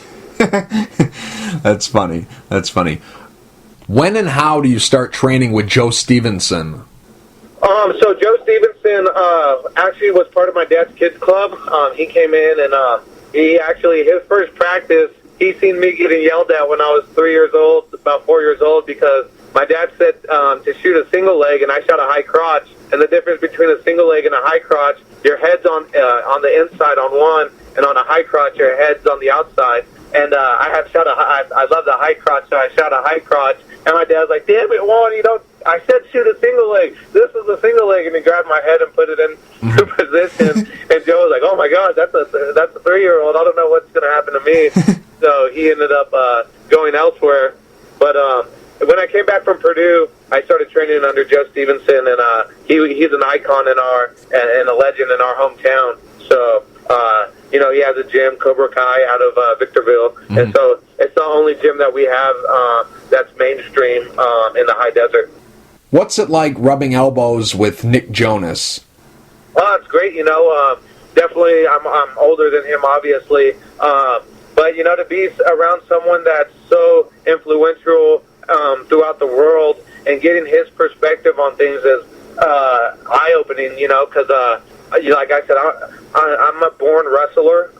That's funny. When and how do you start training with Joe Stevenson? So Joe Stevenson actually was part of my dad's kids club. He came in and his first practice, he seen me getting yelled at when I was about 4 years old, because my dad said to shoot a single leg, and I shot a high crotch. And the difference between a single leg and a high crotch, your head's on the inside on one, and on a high crotch, your head's on the outside. And I love the high crotch, so I shot a high crotch. And my dad's like, "Damn it, Juan, I said shoot a single leg. This is a single leg," and he grabbed my head and put it into position. And Joe was like, "Oh my God, that's a 3-year-old. I don't know what's going to happen to me." So he ended up going elsewhere. But when I came back from Purdue, I started training under Joe Stevenson, and he's an icon and a legend in our hometown. So he has a gym, Cobra Kai, out of Victorville, and so it's the only gym that we have that's mainstream in the high desert. What's it like rubbing elbows with Nick Jonas? It's great. Definitely, I'm older than him, obviously, but to be around someone that's so influential throughout the world and getting his perspective on things is eye-opening. Because like I said, I'm a born wrestler.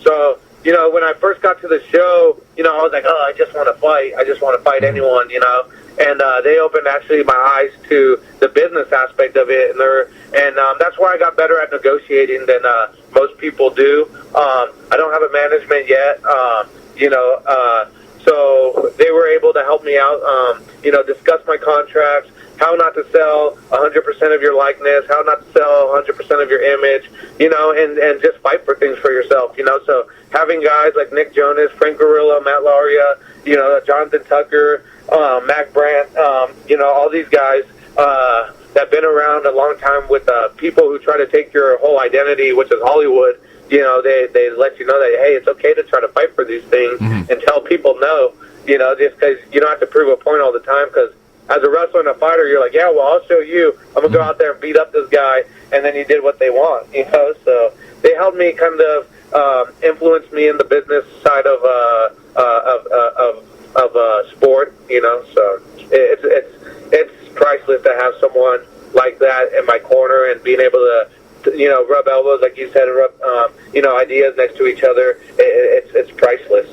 So when I first got to the show, I was like, oh, I just want to fight. I just want to fight anyone. And they opened actually my eyes to the business aspect of it, and that's why I got better at negotiating than most people do. I don't have a management yet, so they were able to help me out, discuss my contracts, how not to sell 100% of your likeness, how not to sell 100% of your image, and just fight for things for yourself, So having guys like Nick Jonas, Frank Grillo, Matt Lauria, Jonathan Tucker, Mac Brandt, all these guys that have been around a long time with people who try to take your whole identity, which is Hollywood. They let you know that, hey, it's okay to try to fight for these things and tell people no, just because you don't have to prove a point all the time, because as a wrestler and a fighter, you're like, yeah, well, I'll show you. I'm going to go out there and beat up this guy, and then you did what they want, So they helped me kind of influence me in the business side of sport, So it's priceless to have someone like that in my corner and being able to, rub elbows, like you said, rub, ideas next to each other. It's priceless.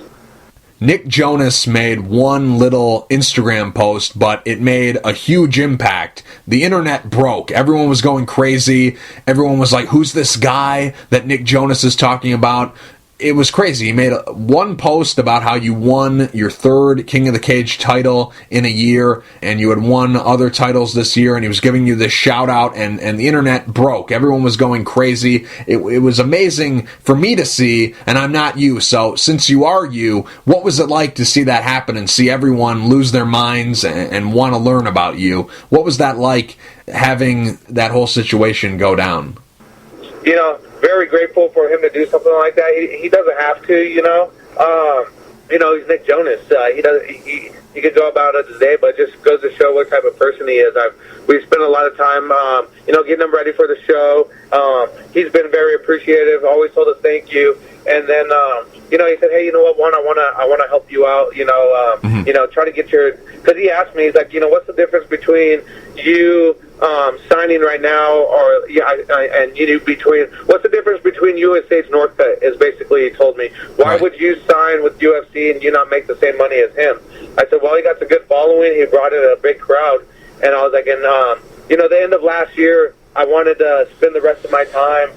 Nick Jonas made one little Instagram post, but it made a huge impact. The internet broke. Everyone was going crazy. Everyone was like, who's this guy that Nick Jonas is talking about? It was crazy. He made one post about how you won your third King of the Cage title in a year, and you had won other titles this year, and he was giving you this shout out, and the internet broke. Everyone was going crazy. It was amazing for me to see, and I'm not you, so since you are you, what was it like to see that happen and see everyone lose their minds and want to learn about you? What was that like, having that whole situation go down? Very grateful for him to do something like that. He doesn't have to, he's Nick Jonas. He could go about it today, but it just goes to show what type of person he is. We spent a lot of time, getting him ready for the show. He's been very appreciative, always told us thank you. And then, he said, hey, you know what, Juan, I want to help you out, try to get because he asked me, he's like, what's the difference between you signing right now, and what's the difference between you and Sage Northcutt, is basically he told me. Why would you sign with UFC and you not make the same money as him? I said, well, he got a good following, he brought in a big crowd, and I was like, and the end of last year, I wanted to spend the rest of my time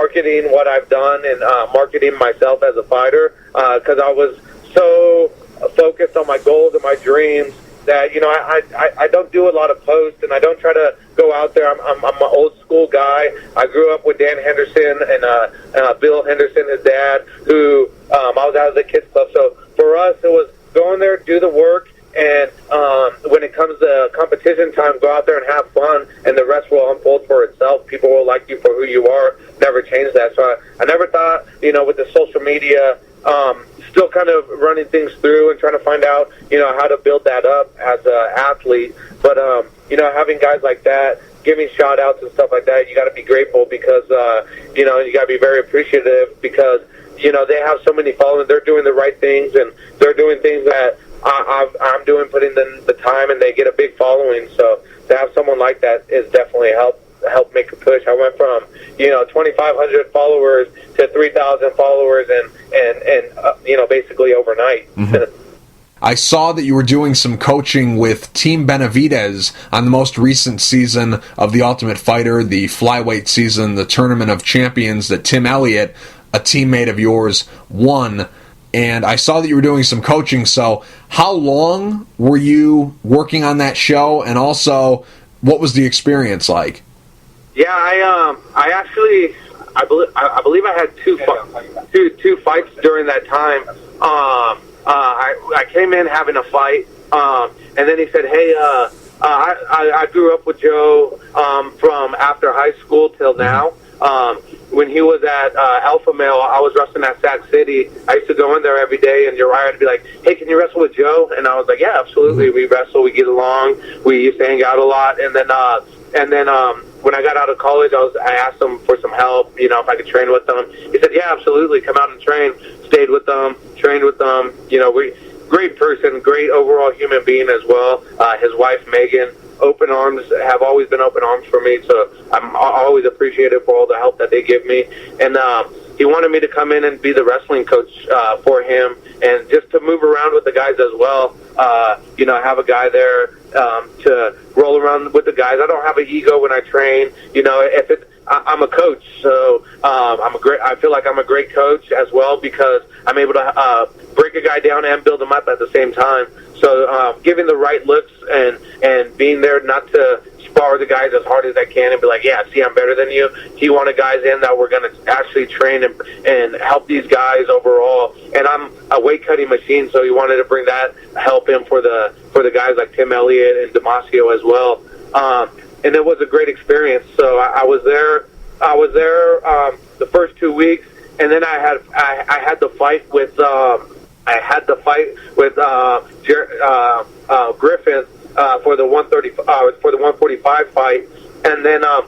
marketing what I've done and marketing myself as a fighter, because I was so focused on my goals and my dreams that, you know, I don't do a lot of posts, and I don't try to go out there. I'm an old school guy. I grew up with Dan Henderson and Bill Henderson, his dad, who I was out of the kids club. So for us, it was go in there, do the work, and when it comes to competition time, go out there and have fun, and the rest will unfold for itself. People will like you for who you are. Never change that. So I never thought, you know, with the social media, still kind of running things through and trying to find out, you know, how to build that up as an athlete. But, you know, having guys like that, giving shout-outs and stuff like that, you got to be grateful because, you know, you got to be very appreciative because, you know, they have so many followers. They're doing the right things, and they're doing things that I'm doing, putting in the time, and they get a big following. So to have someone like that is definitely help make a push. I went from, you know, 2,500 followers to 3,000 followers, and you know, basically overnight. Mm-hmm. I saw that you were doing some coaching with Team Benavidez on the most recent season of The Ultimate Fighter, the flyweight season, the Tournament of Champions that Tim Elliott, a teammate of yours, won. And I saw that you were doing some coaching. So how long were you working on that show? And also, what was the experience like? Yeah, I believe I had two fights during that time. I came in having a fight, and then he said, "Hey, I grew up with Joe from after high school till now. When he was at Alpha Male, I was wrestling at Sac City. I used to go in there every day, and Uriah would be like, 'Hey, can you wrestle with Joe?' And I was like, 'Yeah, absolutely.' We wrestle, we get along, we used to hang out a lot, and then when I got out of college, I asked him for some help, you know, if I could train with them. He said, 'Yeah, absolutely, come out and train.' Stayed with them, trained with them. You know, great person, great overall human being as well. His wife, Megan, open arms, have always been open arms for me, so I'm always appreciative for all the help that they give me. And he wanted me to come in and be the wrestling coach for him, and just to move around with the guys as well. You know, have a guy there to roll around with the guys. I don't have an ego when I train. You know, I'm a coach, so I feel like I'm a great coach as well because I'm able to break a guy down and build him up at the same time. So giving the right looks and being there not to spar the guys as hard as I can and be like, "Yeah, see, I'm better than you." He wanted guys in that were going to actually train and help these guys overall. And I'm a weight cutting machine, so he wanted to bring that help in for the guys like Tim Elliott and Damasio as well. And it was a great experience. So I was there the first 2 weeks, and then I had the fight with Griffin for the 145 fight, and then I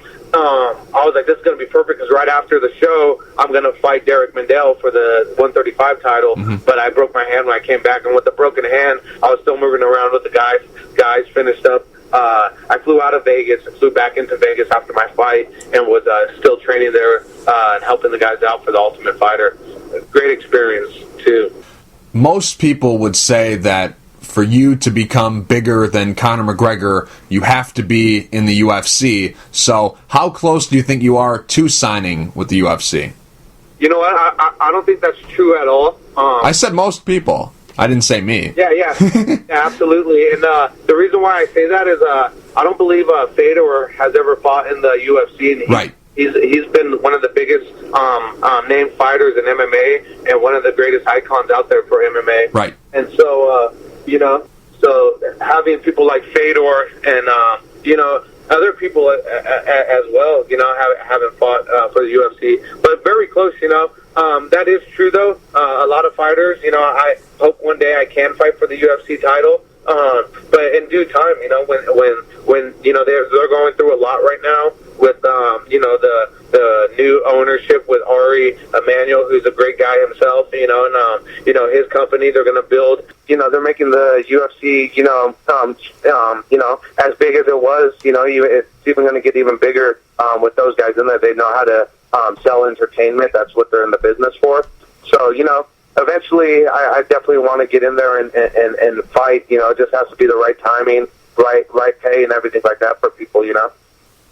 was like, this is going to be perfect because right after the show, I'm going to fight Derek Mendel for the 135 title. Mm-hmm. But I broke my hand when I came back, and with the broken hand, I was still moving around with the guys. Guys finished up. I flew out of Vegas and flew back into Vegas after my fight, and was still training there and helping the guys out for the Ultimate Fighter. Great experience too. Most people would say that for you to become bigger than Conor McGregor, you have to be in the UFC. So how close do you think you are to signing with the UFC? You know what? I don't think that's true at all. I said most people. I didn't say me. Yeah, yeah, absolutely. And the reason why I say that is I don't believe Fedor has ever fought in the UFC. And right. He's been one of the biggest named fighters in MMA and one of the greatest icons out there for MMA. Right. And so, you know, so having people like Fedor and, you know, other people as well, you know, haven't fought for the UFC. But very close, you know. That is true, though. A lot of fighters, you know, I hope one day I can fight for the UFC title. But in due time, you know, when you know, they're going through a lot right now with, you know, the new ownership with Ari Emanuel, who's a great guy himself, you know, and, you know, his company, they're going to build, you know, they're making the UFC, you know, as big as it was, you know, it's even going to get even bigger, with those guys in there. They know how to, sell entertainment. That's what they're in the business for. So, you know, eventually I definitely want to get in there and fight. You know, it just has to be the right timing, right pay and everything like that for people, you know.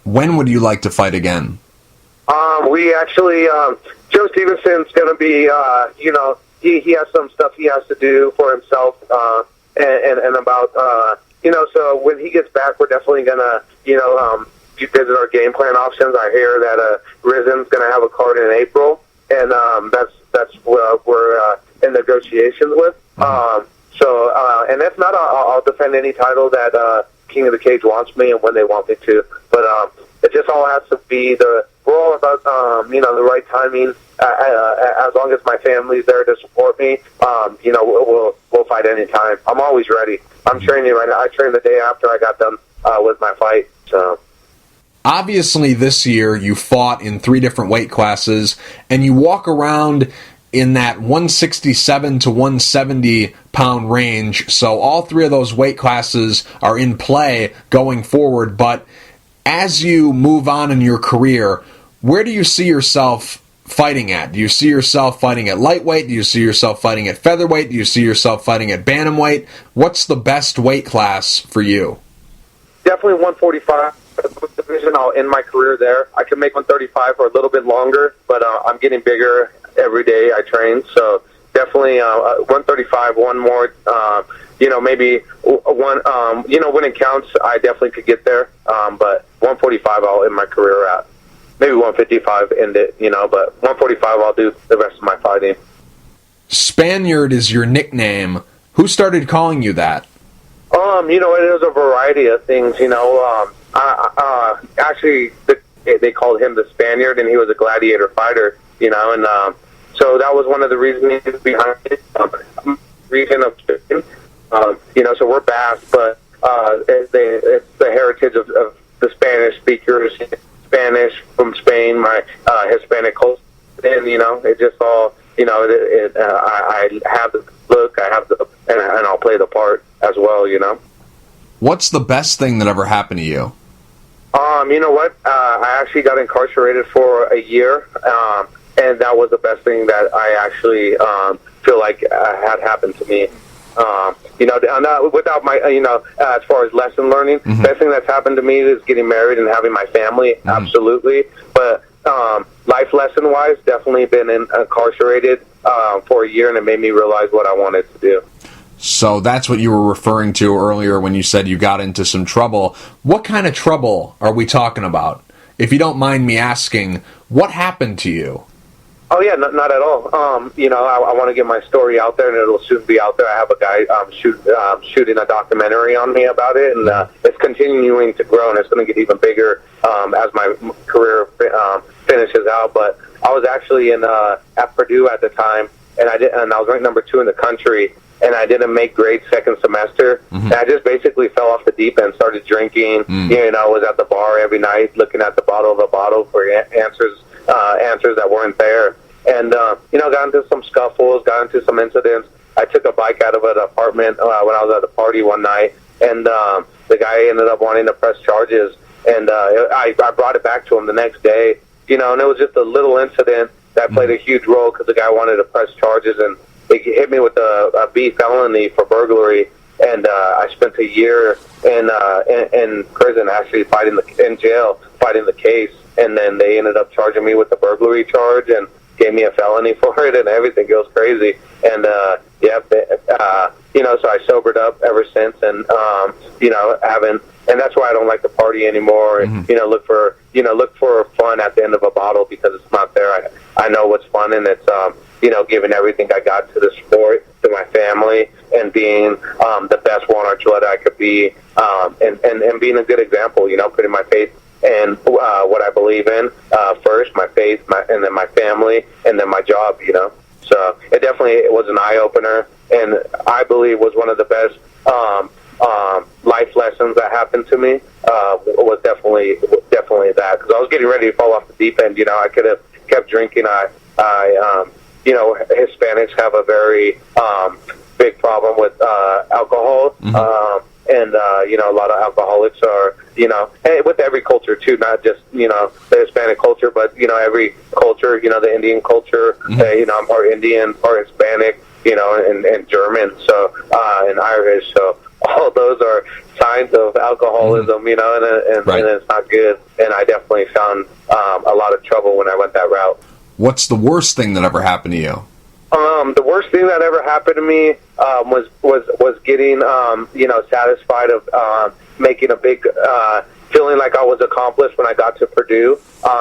When would you like to fight again? We actually, Joe Stevenson's going to be, he has some stuff he has to do for himself, and about, so when he gets back, we're definitely going to, visit our game plan options. I hear that Rizen's going to have a card in April, and that's what we're in negotiations with. And if not, I'll defend any title that King of the Cage wants me and when they want me to. But it just all has to be we're all about the right timing. As long as my family's there to support me, we'll fight anytime. I'm always ready. I'm training right now. I trained the day after I got done with my fight. So. Obviously, this year you fought in 3 different weight classes, and you walk around in that 167 to 170 pound range. So all 3 of those weight classes are in play going forward. But as you move on in your career, where do you see yourself fighting at? Do you see yourself fighting at lightweight? Do you see yourself fighting at featherweight? Do you see yourself fighting at bantamweight? What's the best weight class for you? Definitely 145 division. I'll end my career there. I can make 135 for a little bit longer, but I'm getting bigger every day I train. So definitely 135, one more. Maybe one. When it counts, I definitely could get there. But 145, I'll end my career at. Maybe 155 end it. But 145, I'll do the rest of my fighting. Spaniard is your nickname. Who started calling you that? It was a variety of things. Actually, they called him the Spaniard, and he was a gladiator fighter. So that was one of the reasons behind it. So we're Basque, but it's the heritage of the Spanish speakers, Spanish from Spain, my Hispanic culture, and it just all I have the look, I have the, and I'll play the part as well. What's the best thing that ever happened to you? You know what? I actually got incarcerated for a year, and that was the best thing that I actually feel like had happened to me. Without my, as far as lesson learning, best thing that's happened to me is getting married and having my family, absolutely. But life lesson-wise, definitely been incarcerated for a year, and it made me realize what I wanted to do. So that's what you were referring to earlier when you said you got into some trouble. What kind of trouble are we talking about? If you don't mind me asking, what happened to you? Oh, yeah, not at all. I want to get my story out there, and it'll soon be out there. I have a guy shooting a documentary on me about it, and it's continuing to grow, and it's going to get even bigger as my career finishes out. But I was actually at Purdue at the time, and I was ranked number 2 in the country, and I didn't make grade second semester. And I just basically fell off the deep end, started drinking. Was at the bar every night, looking at the bottle for answers that weren't there. And, got into some scuffles, got into some incidents. I took a bike out of an apartment when I was at a party one night, and the guy ended up wanting to press charges. And I brought it back to him the next day, and it was just a little incident that played a huge role because the guy wanted to press charges, and it hit me with a B felony for burglary. And I spent a year in prison, actually in jail, fighting the case. And then they ended up charging me with the burglary charge and gave me a felony for it, and everything goes crazy. And so I sobered up ever since, and haven't. And that's why I don't like to party anymore. And look for fun at the end of a bottle because it's not there. I know what's fun, and it's giving everything I got to the sport, to my family, and being the best Juan Archuleta I could be, and being a good example. Putting my faith and what I believe in first, my faith, and then my family, and then my job. So it definitely was an eye opener, and I believe was one of the best life lessons that happened to me. Was definitely that, because I was getting ready to fall off the deep end. I could have kept drinking. Hispanics have a very big problem with alcohol. And a lot of alcoholics are, with every culture too, not just, the Hispanic culture, but, every culture, the Indian culture, or Indian or Hispanic, and German, so, and Irish. So all those are signs of alcoholism, you know, and it's not good. And I definitely found a lot of trouble when I went that route. What's the worst thing that ever happened to you? The worst thing that ever happened to me was getting satisfied of making a big feeling like I was accomplished when I got to Purdue,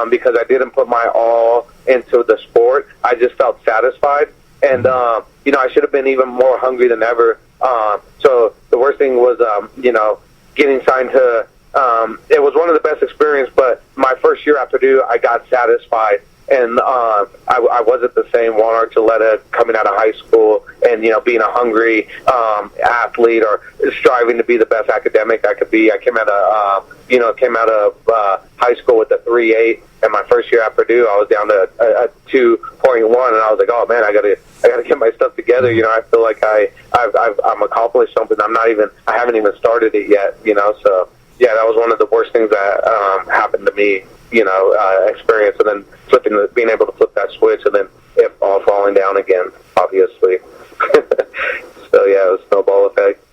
because I didn't put my all into the sport. I just felt satisfied, and I should have been even more hungry than ever. So the worst thing was getting signed to. It was one of the best experiences, but my first year at Purdue, I got satisfied. And I wasn't the same Juan Archuleta coming out of high school and, being a hungry athlete or striving to be the best academic I could be. I came out of high school with a 3.8, and my first year at Purdue, I was down to a 2.1, and I was like, oh man, I gotta get my stuff together. I feel like I'm accomplished something. I haven't even started it yet. So yeah, that was one of the worst things that happened to me. Experience, and then being able to flip that switch, and then it all falling down again, obviously. So yeah, it was a snowball effect.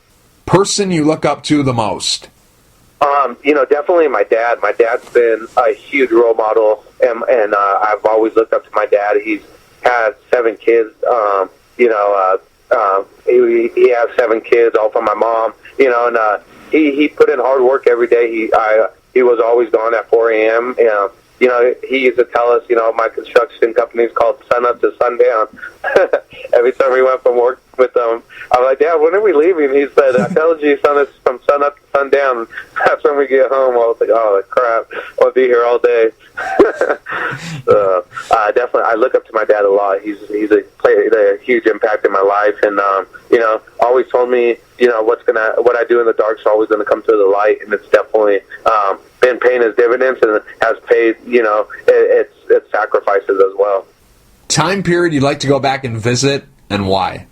Person you look up to the most? Definitely my dad. My dad's been a huge role model, and I've always looked up to my dad. He's had 7 kids. He has 7 kids, all from my mom. And he put in hard work every day. He was always gone at 4 a.m. He used to tell us, my construction company is called sun up to sundown. Every time we went from work with him, I was like, Dad, when are we leaving? He said, I told you, son, it's from sun up to sundown. That's when we get home. I was like, oh, crap, I'll be here all day. Definitely, I look up to my dad a lot. He's played a huge impact in my life, and always told me, what I do in the dark is always going to come to the light, and it's definitely been paying its dividends and has paid, its sacrifices as well. Time period you'd like to go back and visit, and why?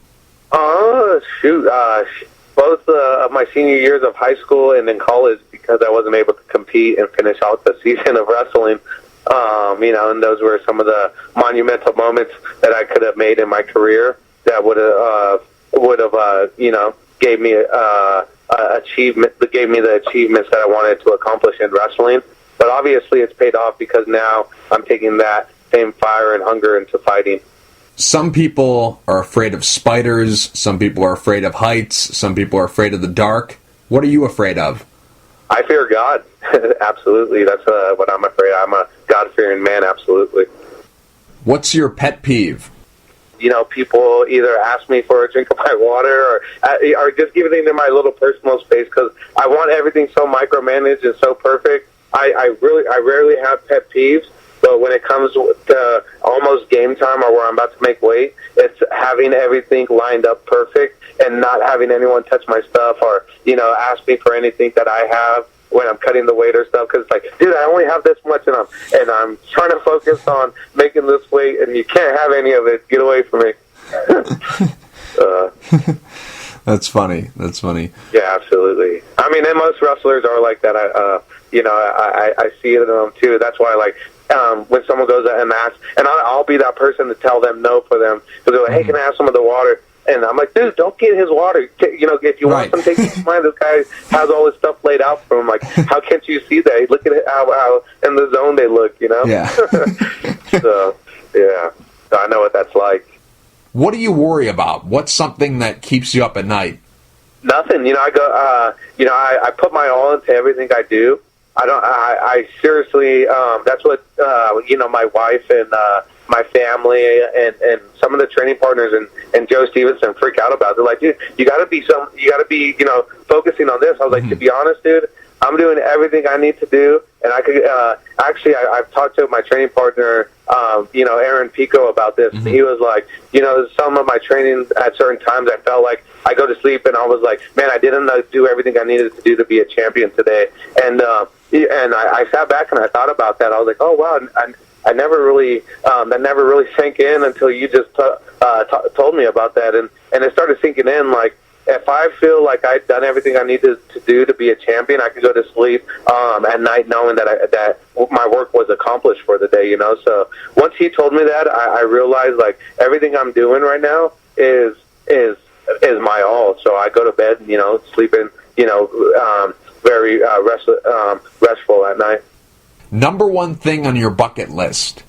Both of my senior years of high school and in college, because I wasn't able to compete and finish out the season of wrestling. And those were some of the monumental moments that I could have made in my career that would have gave me the achievements that I wanted to accomplish in wrestling. But obviously it's paid off, because now I'm taking that same fire and hunger into fighting. Some people are afraid of spiders, some people are afraid of heights, some people are afraid of the dark. What are you afraid of? I fear God. Absolutely. That's what I'm afraid of. I'm a God-fearing man, absolutely. What's your pet peeve? People either ask me for a drink of my water or just give it in my little personal space, because I want everything so micromanaged and so perfect. I rarely have pet peeves, but when it comes to almost game time or where I'm about to make weight, it's having everything lined up perfect and not having anyone touch my stuff or, ask me for anything that I have when I'm cutting the weight or stuff, because it's like, dude, I only have this much, and I'm trying to focus on making this weight, and you can't have any of it. Get away from me. That's funny. Yeah, absolutely. I mean, and most wrestlers are like that. I see it in them too. That's why, when someone goes and asks, and I'll be that person to tell them no for them, because they're like, hey, can I have some of the water? And I'm like, dude, don't get his water. If you want some, take his mind. This guy has all his stuff laid out for him. Like, how can't you see that? Look at how in the zone they look, Yeah. So, yeah. So I know what that's like. What do you worry about? What's something that keeps you up at night? Nothing. I go. I put my all into everything I do. I seriously. That's what my wife and my family and some of the training partners and Joe Stevenson freak out about. They're like, dude, you gotta be focusing on this. I was like, to be honest, dude, I'm doing everything I need to do, and I could I've talked to my training partner, Aaron Pico, about this. And he was like, some of my training at certain times, I felt like I go to sleep and I was like, man, I didn't do everything I needed to do to be a champion today. And I sat back and I thought about that. I was like, oh wow, I never really that never really sank in until you just told me about that, and it started sinking in. Like, if I feel like I've done everything I needed to do to be a champion, I could go to sleep at night knowing that my work was accomplished for the day. So once he told me that, I realized, like, everything I'm doing right now is is my all. So I go to bed, sleeping, very restful at night. Number one thing on your bucket list?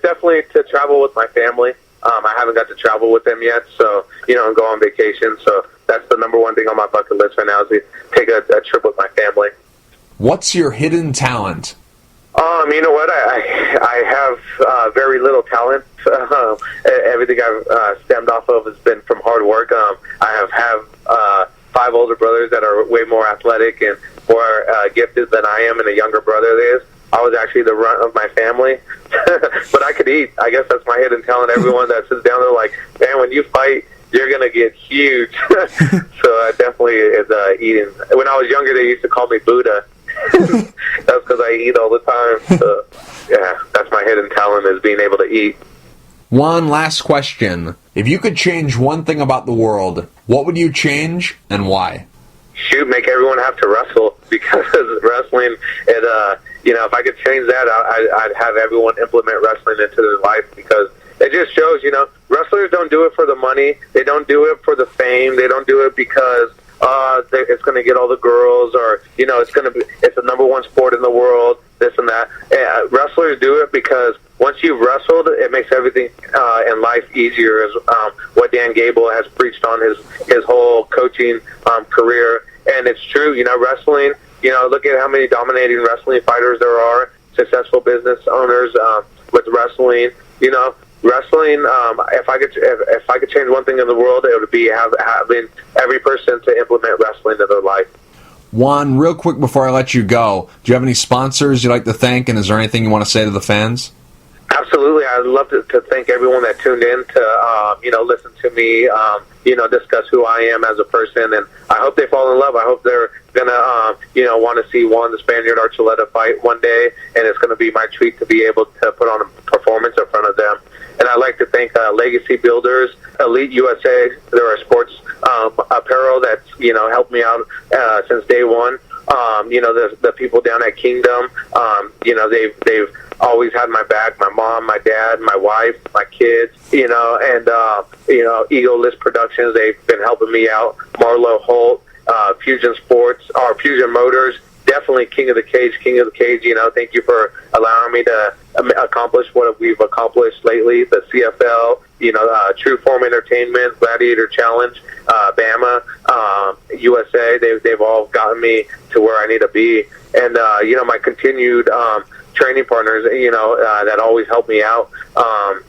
Definitely to travel with my family. I haven't got to travel with them yet, so, and go on vacation. So that's the number one thing on my bucket list right now is to take a trip with my family. What's your hidden talent? You know what? I have very little talent. Everything I've stemmed off of has been from hard work. I have 5 older brothers that are way more athletic and more gifted than I am, and a younger brother is. I was actually the runt of my family, but I could eat. I guess that's my hidden talent. Everyone that sits down there like, man, when you fight, you're going to get huge. So I definitely is eating. When I was younger, they used to call me Buddha. That's because I eat all the time. So, yeah, that's my hidden talent is being able to eat. One last question. If you could change one thing about the world, what would you change and why? Shoot, make everyone have to wrestle, because wrestling, if I could change that, I'd have everyone implement wrestling into their life, because it just shows, wrestlers don't do it for the money. They don't do it for the fame. They don't do it because it's going to get all the girls, or it's the number one sport in the world, this and that. Wrestlers do it because once you've wrestled, it makes everything in life easier. As what Dan Gable has preached on his whole coaching career, and it's true. Wrestling. Look at how many dominating wrestling fighters there are, successful business owners with wrestling. Wrestling. If I could change one thing in the world, it would be having every person to implement wrestling in their life. Juan, real quick before I let you go, do you have any sponsors you'd like to thank, and is there anything you want to say to the fans? Absolutely. I'd love to thank everyone that tuned in to, listen to me, discuss who I am as a person. And I hope they fall in love. I hope they're going to, want to see Juan the Spaniard Archuleta fight one day. And it's going to be my treat to be able to put on a performance in front of them. And I'd like to thank Legacy Builders, Elite USA. They're a sports apparel that's, helped me out since day one. The people down at Kingdom, they've always had my back. My mom, my dad, my wife, my kids, and Eagle List Productions. They've been helping me out. Marlo Holt, Fusion Sports, or Fusion Motors. Definitely King of the Cage. Thank you for allowing me to accomplish what we've accomplished lately. The CFL, True Form Entertainment, Gladiator Challenge, Bama, USA. They've all gotten me to where I need to be. And, my continued training partners, that always help me out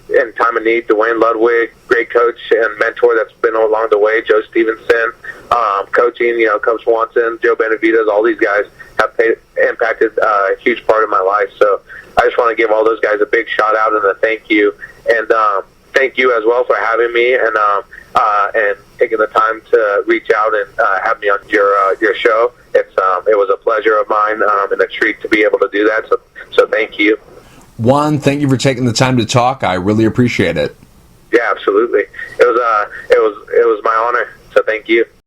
in time of need. Dwayne Ludwig, great coach and mentor that's been along the way. Joe Stevenson, coaching, Coach Swanson, Joe Benavidez, all these guys have impacted a huge part of my life. So I just want to give all those guys a big shout out and a thank you. And thank you as well for having me and taking the time to reach out and have me on your show. It was a pleasure of mine and a treat to be able to do that. So thank you. Juan, thank you for taking the time to talk. I really appreciate it. Yeah, absolutely. It was my honor. So thank you.